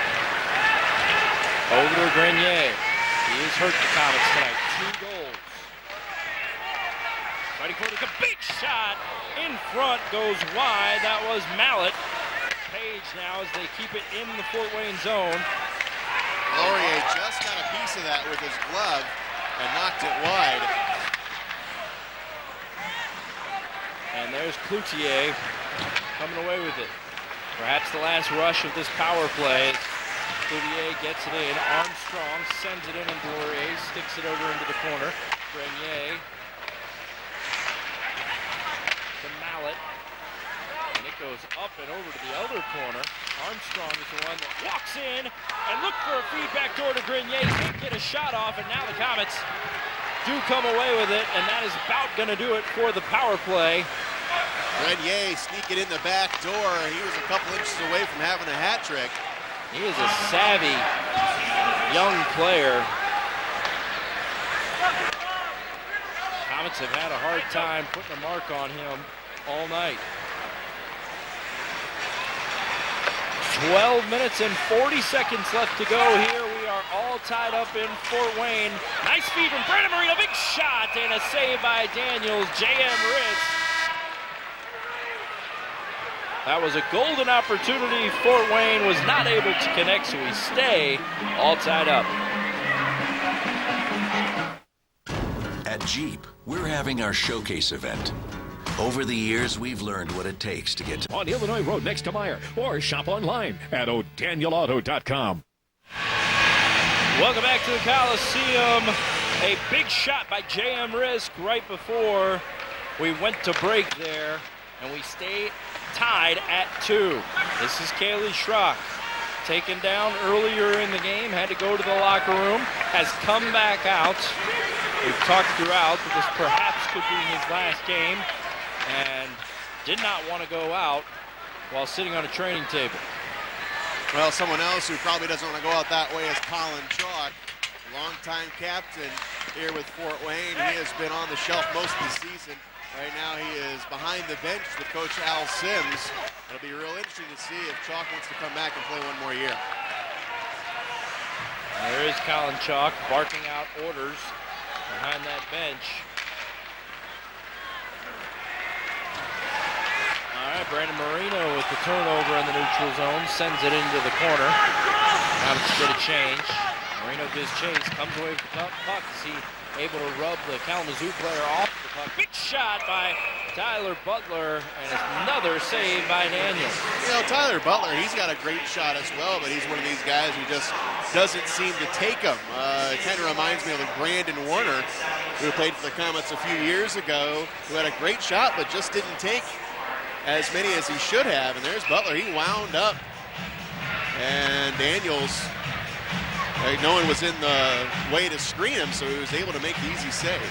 Over to Grenier. He has hurt the Komets tonight. 2 goals. Fighting for it. A big shot in front, goes wide. That was Mallet. Page now as they keep it in the Fort Wayne zone. Deslauriers just got a piece of that with his glove and knocked it wide. And there's Cloutier coming away with it. Perhaps the last rush of this power play. Cloutier gets it in. Armstrong sends it in, and Deslauriers sticks it over into the corner. Grenier to Mallet. And it goes up and over to the other corner. Armstrong is the one that walks in and look for a feedback door to Grenier. Can't get a shot off, and now the Komets do come away with it, and that is about going to do it for the power play. Grenier sneaking in the back door. He was a couple inches away from having a hat trick. He is a savvy young player. Komets have had a hard time putting a mark on him all night. 12 minutes and 40 seconds left to go here. We are all tied up in Fort Wayne. Nice feed from Brandon Marino. Big shot and a save by Daniels. J.M. Rizk. That was a golden opportunity. Fort Wayne was not able to connect, so we stay all tied up. At Jeep, we're having our showcase event. Over the years, we've learned what it takes to get to On Illinois Road next to Meyer, or shop online at o'danielauto.com. Welcome back to the Coliseum. A big shot by J.M. Rizk right before we went to break there, and we stay tied at 2. This is Kaylee Schrock, taken down earlier in the game, had to go to the locker room, has come back out. We've talked throughout that this perhaps could be his last game, and did not want to go out while sitting on a training table. Well, someone else who probably doesn't want to go out that way is Colin Chalk, longtime captain here with Fort Wayne. He has been on the shelf most of the season. Right now he is behind the bench with Coach Al Sims. It'll be real interesting to see if Chalk wants to come back and play one more year. There is Colin Chalk barking out orders behind that bench. All right, Brandon Marino with the turnover in the neutral zone, sends it into the corner. Now it's a bit of change. Marino gives chase, comes away with the puck as he able to rub the Kalamazoo player off the puck. Big shot by Tyler Butler, and another save by Daniels. You know, Tyler Butler, he's got a great shot as well, but he's one of these guys who just doesn't seem to take them. It kind of reminds me of Brandon Warner, who played for the Komets a few years ago, who had a great shot, but just didn't take as many as he should have. And there's Butler, he wound up. And Daniels, no one was in the way to screen him, so he was able to make the easy save.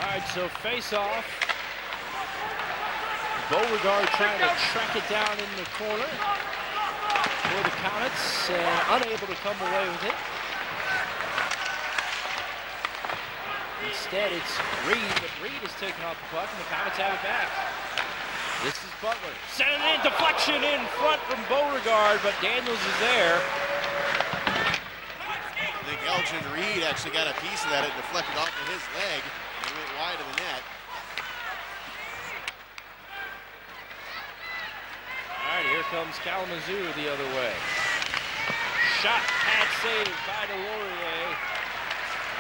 All right, so face-off. Beauregard trying to track it down in the corner for the Komets, unable to come away with it. Instead, it's Reed, but Reed is taking off the puck, and the Komets have it back. This is Butler. Sending it in, deflection in front from Beauregard, but Daniels is there. I think Elgin Reed actually got a piece of that. It deflected off of his leg, and he went wide of the net. All right, here comes Kalamazoo the other way. Shot, pad saved by Deslauriers.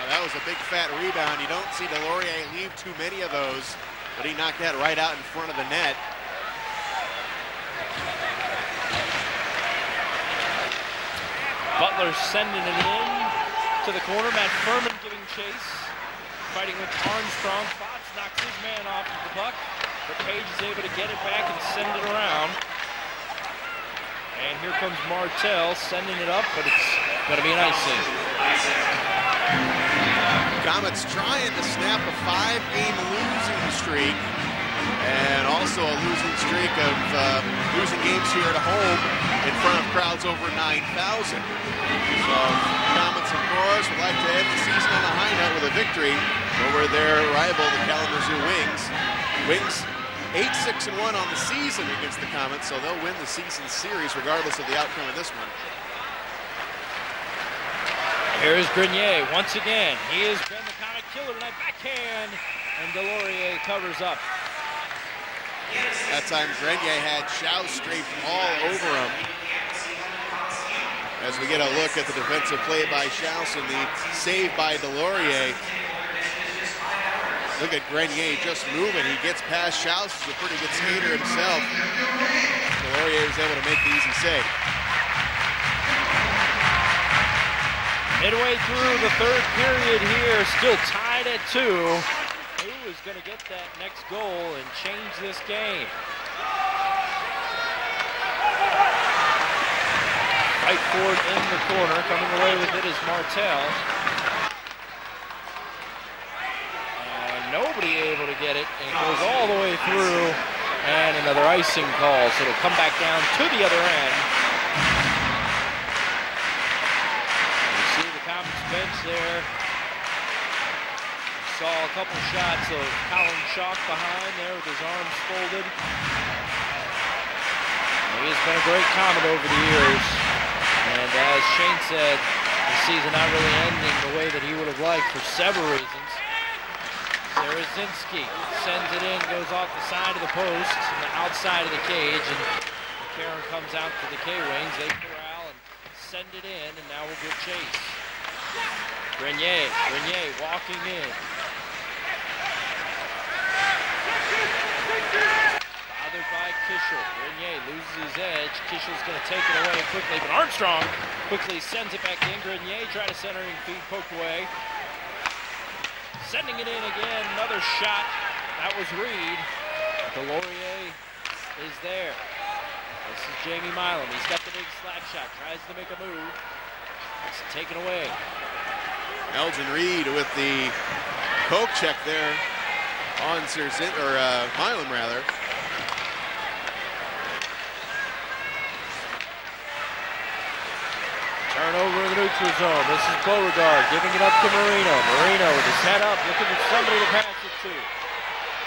That was a big fat rebound. You don't see Deslauriers leave too many of those, but he knocked that right out in front of the net. Butler sending it in to the corner. Matt Furman giving chase. Fighting with Armstrong. Fox knocks his man off of the puck, but Page is able to get it back and send it around. And here comes Martell sending it up, but it's going to be an icing. Komets trying to snap a 5-game losing streak, and also a losing streak of losing games here at home in front of crowds over 9,000. So Komets, of course, would like to end the season on a high note with a victory over their rival, the Kalamazoo Wings. Wings 8-6-1 on the season against the Komets, so they'll win the season series regardless of the outcome of this one. Here's Grenier once again. He has been the Comet killer tonight. Backhand, and Deslauriers covers up. That time Grenier had Schaus strafed all over him. As we get a look at the defensive play by Schaus and the save by Deslauriers. Look at Grenier just moving. He gets past Schaus, who's a pretty good skater himself. Deslauriers is able to make the easy save. Midway through the third period here, still tied at 2. Who is going to get that next goal and change this game? Right forward in the corner, coming away with it is Martell. And nobody able to get it, and it goes all the way through, and another icing call, so it'll come back down to the other end. Bench there. Saw a couple shots of Colin Chalk behind there with his arms folded. He has been a great Comet over the years. And as Shane said, the season not really ending the way that he would have liked for several reasons. Syroczynski sends it in, goes off the side of the post and the outside of the cage. And Karen comes out to the K-Wings. They corral and send it in, and now we'll get chase. Grenier walking in. Bothered by Kishel. Grenier loses his edge. Kishel's going to take it away quickly, but Armstrong quickly sends it back in. Grenier try to centering feed, poke away. Sending it in again, another shot. That was Reed. Deslauriers is there. This is Jamie Milam. He's got the big slap shot. Tries to make a move. It's taken away. Elgin Reed with the poke check there on Milam rather. Turnover in the neutral zone. This is Beauregard giving it up to Marino. Marino with his head up, looking for somebody to pass it to.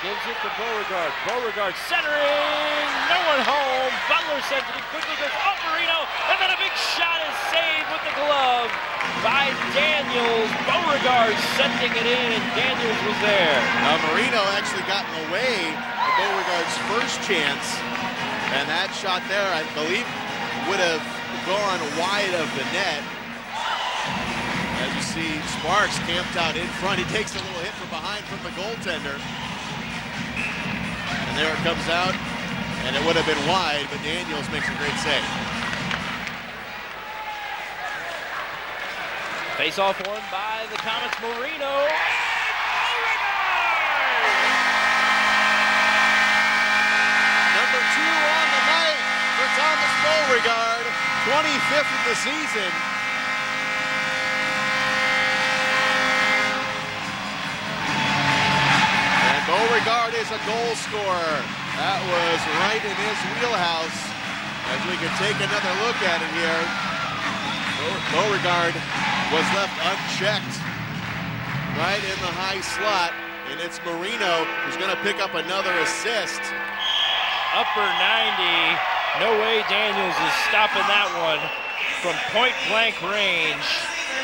Gives it to Beauregard. Beauregard centering. No one home. Butler sends it in quickly. Goes off Marino. And then a big shot is saved with the glove by Daniels. Beauregard sending it in, and Daniels was there. Now Marino actually got in the way of Beauregard's first chance. And that shot there, I believe, would have gone wide of the net. As you see, Sparks camped out in front. He takes a little hit from behind from the goaltender. And there it comes out, and it would have been wide, but Daniels makes a great save. Face-off won by the Komets, Marino. Number 2 on the night for Thomas Beauregard, 25th of the season. And Beauregard is a goal scorer. That was right in his wheelhouse. As we can take another look at it here, Beauregard was left unchecked right in the high slot, and it's Marino who's going to pick up another assist. Upper 90. No way Daniels is stopping that one from point-blank range.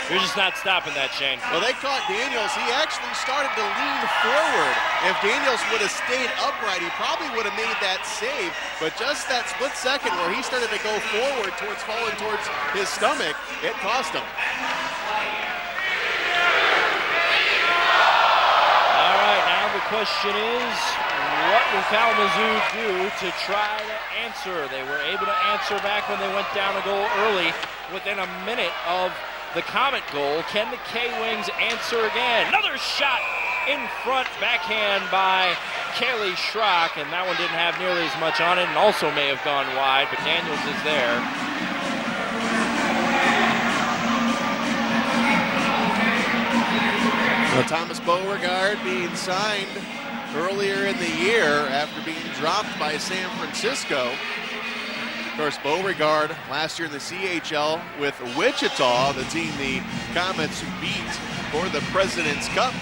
You're just not stopping that, Shane. Well, they caught Daniels. He actually started to lean forward. If Daniels would have stayed upright, he probably would have made that save. But just that split second where he started to go forward towards falling towards his stomach, it cost him. All right, now the question is, what will Kalamazoo do to try to answer? They were able to answer back when they went down a goal early within a minute of the Komet goal. Can the K-Wings answer again? Another shot in front, backhand by Kelly Schrock, and that one didn't have nearly as much on it and also may have gone wide, but Daniels is there. Well, Thomas Beauregard being signed earlier in the year after being dropped by San Francisco. Of course, Beauregard last year in the CHL with Wichita, the team the Komets beat for the President's Cup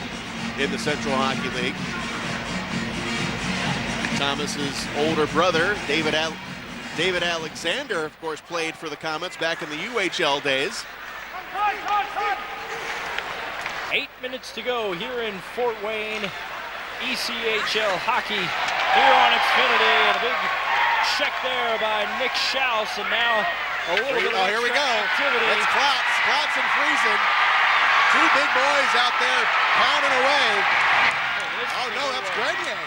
in the Central Hockey League. Thomas's older brother, David Alexander, of course, played for the Komets back in the UHL days. 8 minutes to go here in Fort Wayne. ECHL hockey here on Xfinity, and a big check there by Nick Schaus, and now a little bit of here we go. activity. It's Klotz and Friesen. Two big boys out there pounding away. Oh no, that's Grenier.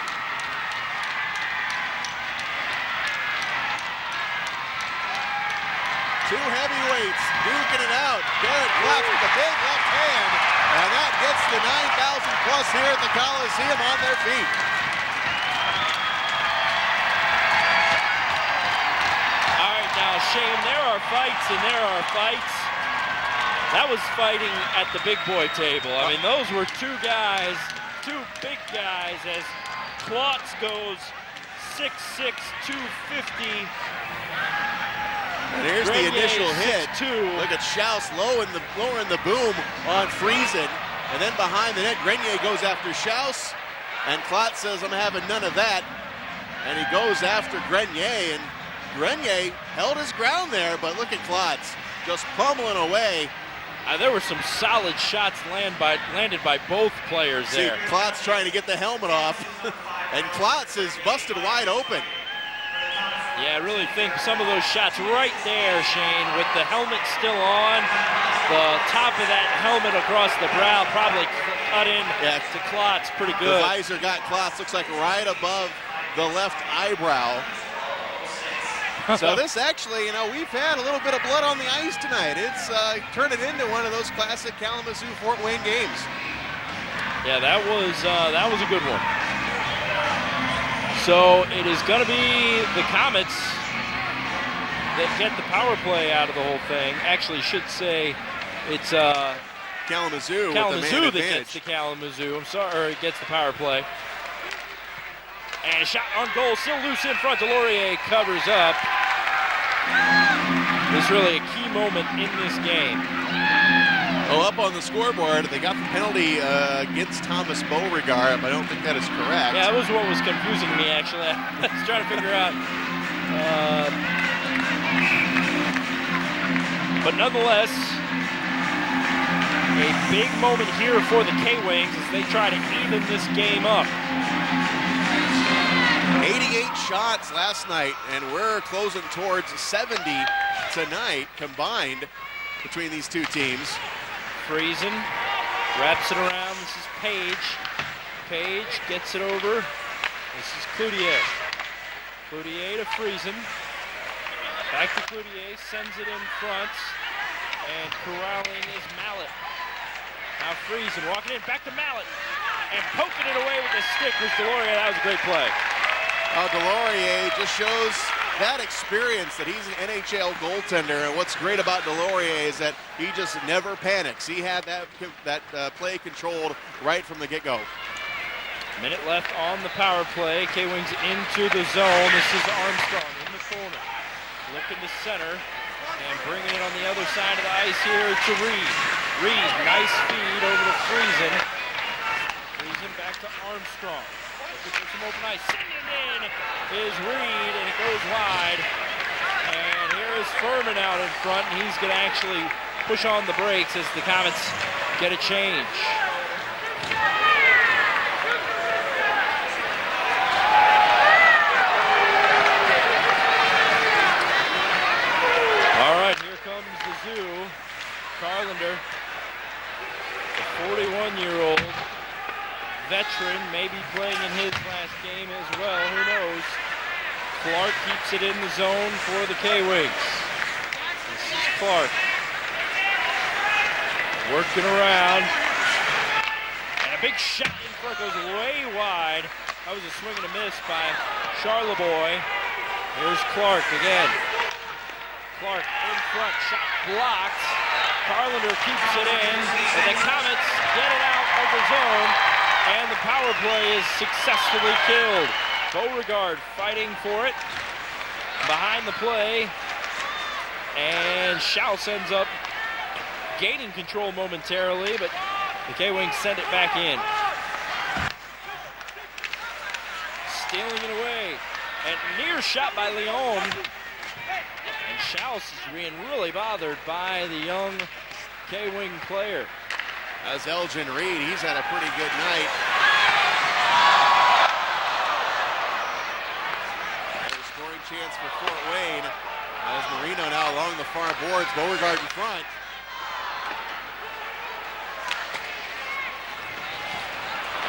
Two heavyweights duking it out. Garrett Klotz with a big left hand, and that gets the 9,000 plus here at the Coliseum on their feet. All right, now Shane, there are fights and there are fights. That was fighting at the big boy table. I mean, those were two guys, two big guys, as Klotz goes 6'6", 250. And here's the initial hit. 6'2". Look at Schaus lowering the boom on Friesen. And then behind the net, Grenier goes after Schaus. And Klotz says, I'm having none of that. And he goes after Grenier. And Grenier held his ground there, but look at Klotz just pummeling away. There were some solid shots landed by both players there. See, Klotz trying to get the helmet off. And Klotz is busted wide open. Yeah, I really think some of those shots right there, Shane, with the helmet still on, the top of that helmet across the brow probably cut in to Klotz pretty good. The visor got Klotz, looks like right above the left eyebrow. So this actually, you know, we've had a little bit of blood on the ice tonight. It's turned it into one of those classic Kalamazoo Fort Wayne games. Yeah, that was a good one. So it is going to be the Komets that get the power play out of the whole thing. Actually, should say it's Kalamazoo that gets the Kalamazoo. I'm sorry, gets the power play. And a shot on goal, still loose in front. Deslauriers covers up. It's really a key moment in this game. Oh, up on the scoreboard, they got the penalty against Thomas Beauregard, but I don't think that is correct. Yeah, that was what was confusing me, actually. I was trying to figure out. But nonetheless, a big moment here for the K-Wings as they try to even this game up. 88 shots last night, and we're closing towards 70 tonight combined between these two teams. Friesen wraps it around. This is Page. Page gets it over. This is Cloutier. Cloutier to Friesen. Back to Cloutier, sends it in front. And corralling is Mallet. Now Friesen walking in, back to Mallet. And poking it away with the stick was Deslauriers. That was a great play. Deslauriers just shows that experience that he's an NHL goaltender, and what's great about Deslauriers is that he just never panics. He had that play controlled right from the get-go. Minute left on the power play. K-Wings into the zone. This is Armstrong in the corner. Looking to center and bringing it on the other side of the ice here to Reed. Reed, nice feed over to Friesen. Friesen back to Armstrong. Looking for some open ice. Sending in is Reed, and it goes wide. And here is Furman out in front, and he's going to actually push on the brakes as the Komets get a change. All right, here comes the Zoo. Carlander, the 41-year-old veteran, maybe playing in his last game as well, who knows. Clark keeps it in the zone for the K-Wings. This is Clark. Working around. And a big shot in front goes way wide. That was a swing and a miss by Charlebois. Here's Clark again. Clark in front, shot blocked. Carlander keeps it in, but the Komets get it out of the zone. And the power play is successfully killed. Beauregard fighting for it. Behind the play. And Schaus ends up gaining control momentarily, but the K-Wings send it back in. Stealing it away. And near shot by Leon. And Schaus is being really bothered by the young K-Wing player. As Elgin Reed, he's had a pretty good night. A scoring chance for Fort Wayne. As Marino now along the far boards, Beauregard in front.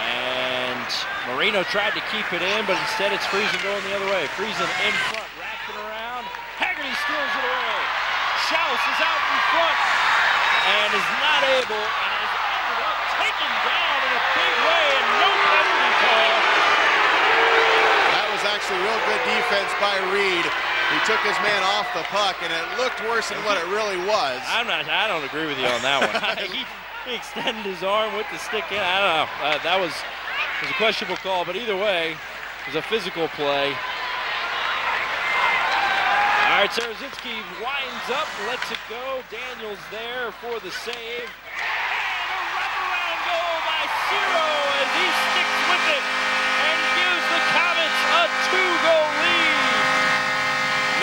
And Marino tried to keep it in, but instead it's Friesen going the other way. Friesen in front, wrapping around. Haggerty steals it away. Schaus is out in front and is not able, and has ended up taken down in a big way, and no penalty call. That was actually real good defense by Reed. He took his man off the puck, and it looked worse than what it really was. I don't agree with you on that one. he extended his arm with the stick in. I don't know. That was a questionable call, but either way, it was a physical play. All right, Syroczynski winds up, lets it go. Daniels there for the save. And a wraparound goal by Syro as he sticks with it and gives the Komets a 2-goal lead.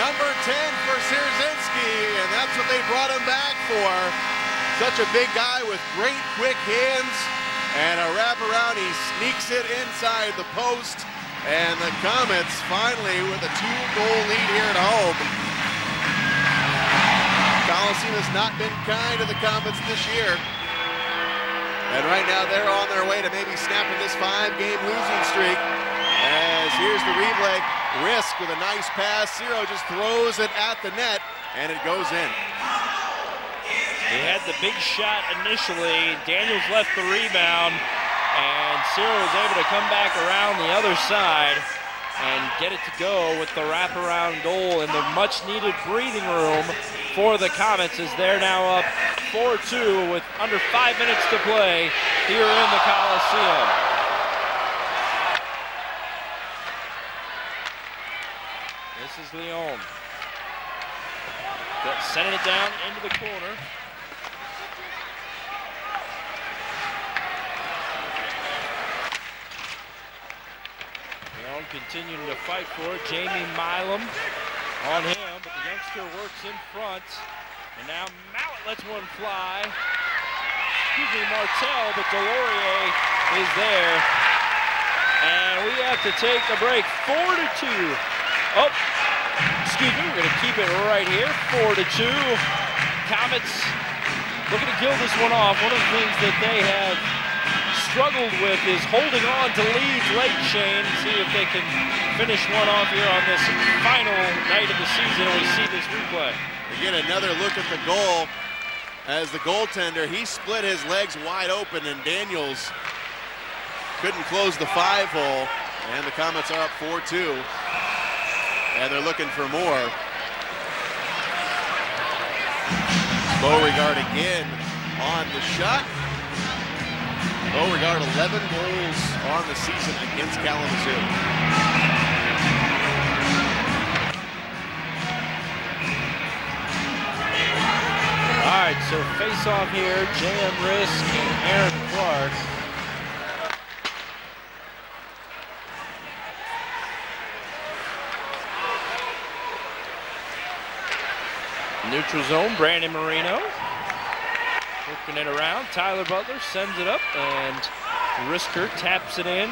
Number 10 for Syroczynski, and that's what they brought him back for. Such a big guy with great quick hands and a wraparound. He sneaks it inside the post, and the Komets finally with a 2-goal lead here at home. Coliseum has not been kind to the Komets this year. And right now they're on their way to maybe snapping this 5-game losing streak. As here's the replay. Rizk with a nice pass. Syro just throws it at the net, and it goes in. They had the big shot initially. Daniels left the rebound, and Syro was able to come back around the other side and get it to go with the wraparound goal in the much-needed breathing room for the Komets, as they're now up 4-2 with under 5 minutes to play here in the Coliseum. This is Leon. Sending it down into the corner. Leon continuing to fight for it. Jamie Milam on him, but the youngster works in front. And now Mallet lets one fly. Excuse me, Martel, but Deslauriers is there. And we have to take a break. 4-2. Oh, excuse me, we're going to keep it right here. 4-2. Komets looking to kill this one off. One of the things that they have struggled with is holding on to leads late, Shane. See if they can finish one off here on this final night of the season. We see this replay. We get another look at the goal as the goaltender, he split his legs wide open, and Daniels couldn't close the 5-hole, and the Komets are up 4-2, and they're looking for more. Beauregard again on the shot. Beauregard 11 goals on the season against Kalamazoo. All right, so face-off here, Rizk and Aaron Clark. Neutral zone, Brandon Marino. Working it around, Tyler Butler sends it up, and Risker taps it in.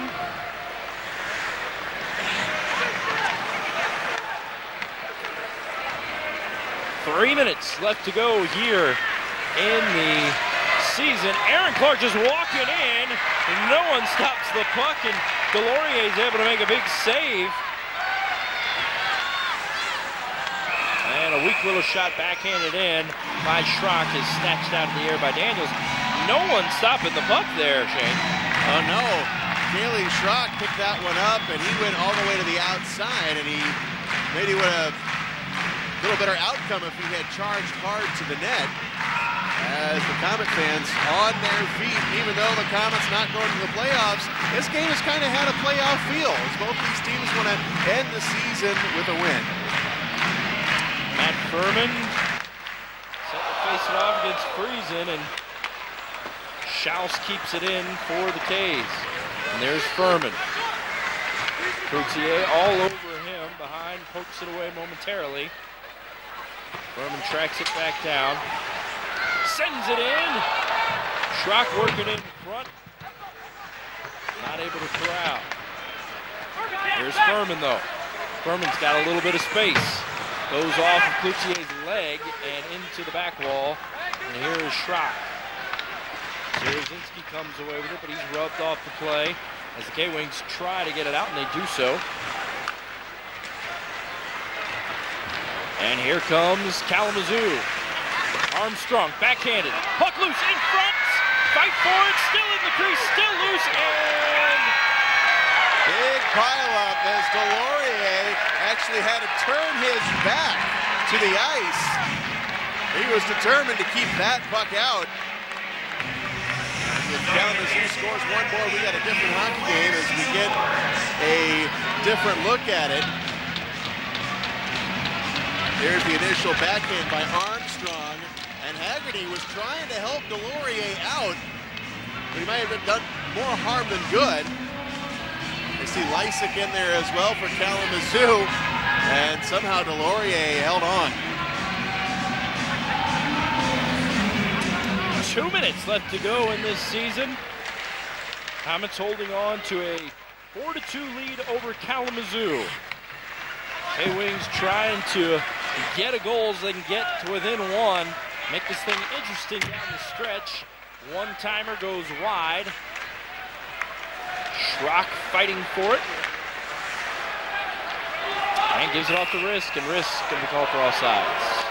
Three minutes left to go here in the season. Aaron Clark just walking in, and no one stops the puck, and Deslauriers is able to make a big save. And a weak little shot backhanded in by Schrock is snatched out of the air by Daniels. No one stopping the puck there, Shane. Oh no, Kaylee Schrock picked that one up, and he went all the way to the outside, and he maybe would have a little better outcome if he had charged hard to the net. As the Komet fans on their feet, even though the Komets not going to the playoffs, this game has kind of had a playoff feel, as both these teams want to end the season with a win. Matt Furman set to face it off against Friesen, and Schaus keeps it in for the K's. And there's Furman. Coutier all over him behind, pokes it away momentarily. Furman tracks it back down, sends it in. Schrock working in front, not able to corral. Here's Furman though. Furman's got a little bit of space. Goes off of Cloutier's leg and into the back wall. And here is Schrock. Syroczynski comes away with it, but he's rubbed off the play as the K-Wings try to get it out, and they do so. And here comes Kalamazoo. Armstrong, backhanded. Puck loose in front. Fight for it. Still in the crease. Still loose. And big pileup as Deslauriers actually had to turn his back to the ice. He was determined to keep that puck out. If Kalamazoo scores one more, we got a different hockey game as we get a different look at it. There's the initial backhand by Armstrong, and Haggerty was trying to help Deslauriers out, but he might have done more harm than good. I see Lysick in there as well for Kalamazoo, and somehow Deslauriers held on. 2 minutes left to go in this season. Komets holding on to a 4-2 lead over Kalamazoo. K-Wings trying to get a goal so they can get to within one. Make this thing interesting down the stretch. One-timer goes wide. Schrock fighting for it. And gives it off to Rizk, and Rizk can be called for offsides.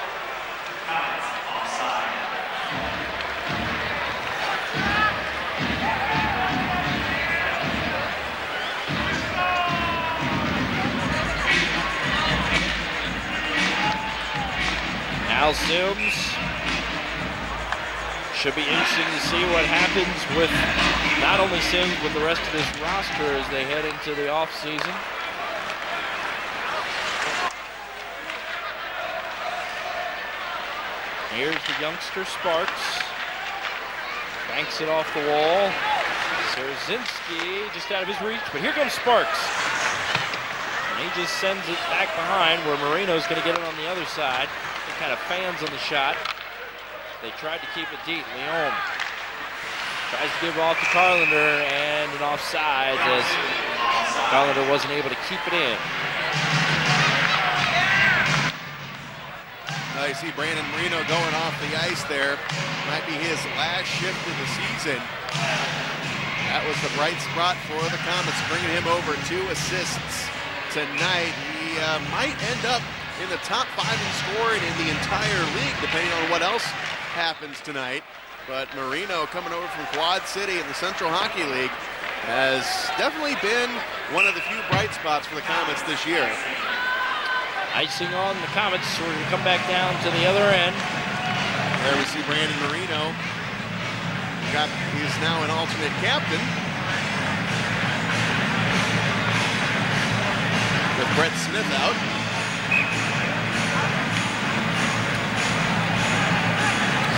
Al Sims. Should be interesting to see what happens with not only Sims, but the rest of this roster as they head into the offseason. Here's the youngster Sparks. Banks it off the wall. Syroczynski just out of his reach, but here comes Sparks. And he just sends it back behind where Marino's going to get it on the other side. He kind of fans on the shot. They tried to keep it deep. Leon tries to give it off to Carlender, and an offside as Goaltender wasn't able to keep it in. You see Brandon Marino going off the ice there. Might be his last shift of the season. That was the bright spot for the Komets, bringing him over 2 assists tonight. He might end up in the top 5 in scoring in the entire league, depending on what else happens tonight. But Marino, coming over from Quad City in the Central Hockey League, has definitely been one of the few bright spots for the Komets this year. Icing on the Komets. We're going to come back down to the other end. There we see Brandon Marino. He's now an alternate captain, with Brett Smith out.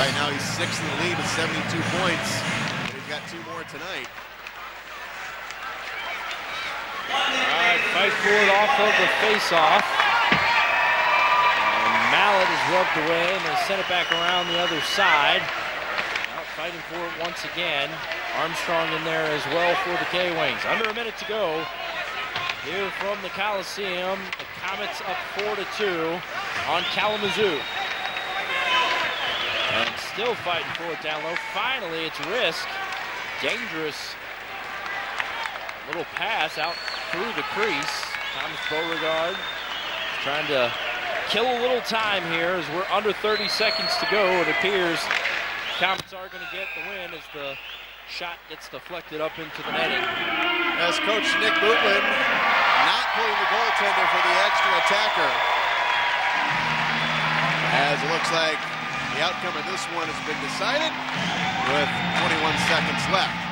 Right now he's 6th in the league with 72 points. And he's got 2 more tonight. All right, fight for it off of the face-off. Mallet is rubbed away, and they send it back around the other side. Out fighting for it once again. Armstrong in there as well for the K-Wings. Under a minute to go here from the Coliseum. The Komets up 4-2 on Kalamazoo. And still fighting for it down low. Finally, it's Rizk. Dangerous little pass out through the crease. Thomas Beauregard trying to kill a little time here as we're under 30 seconds to go. It appears Komets are going to get the win as the shot gets deflected up into the netting. As Coach Nick Bootlin not pulling the goaltender for the extra attacker. As it looks like the outcome of this one has been decided with 21 seconds left.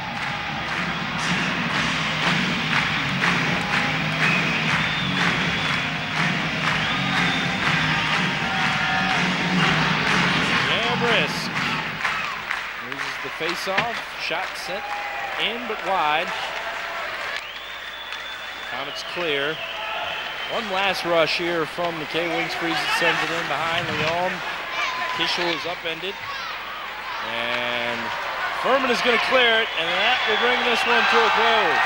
Rizk loses the face-off. Shot sent in but wide. Komets clear. One last rush here from the K-Wings. Freeze sends it in behind Leon. Kishel is upended. And Furman is going to clear it, and that will bring this one to a close.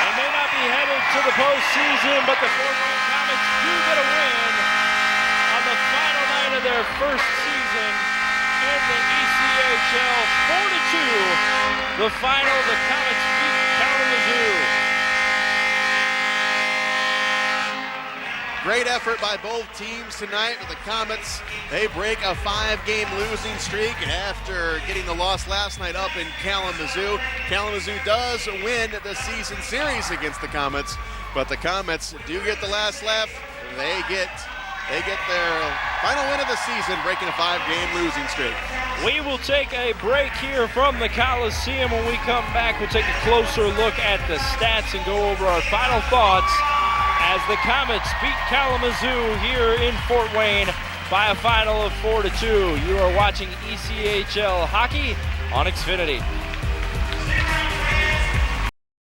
They may not be headed to the postseason, but the Fort Wayne Komets do get a win on the final night of their first season in the ECHL. 4-2, the final. The Komets beat Kalamazoo. Great effort by both teams tonight with the Komets. They break a 5-game losing streak after getting the loss last night up in Kalamazoo. Kalamazoo does win the season series against the Komets, but the Komets do get the last laugh. They get their final win of the season, breaking a 5-game losing streak. We will take a break here from the Coliseum. When we come back, we'll take a closer look at the stats and go over our final thoughts as the Komets beat Kalamazoo here in Fort Wayne by a final of 4-2. You are watching ECHL Hockey on Xfinity.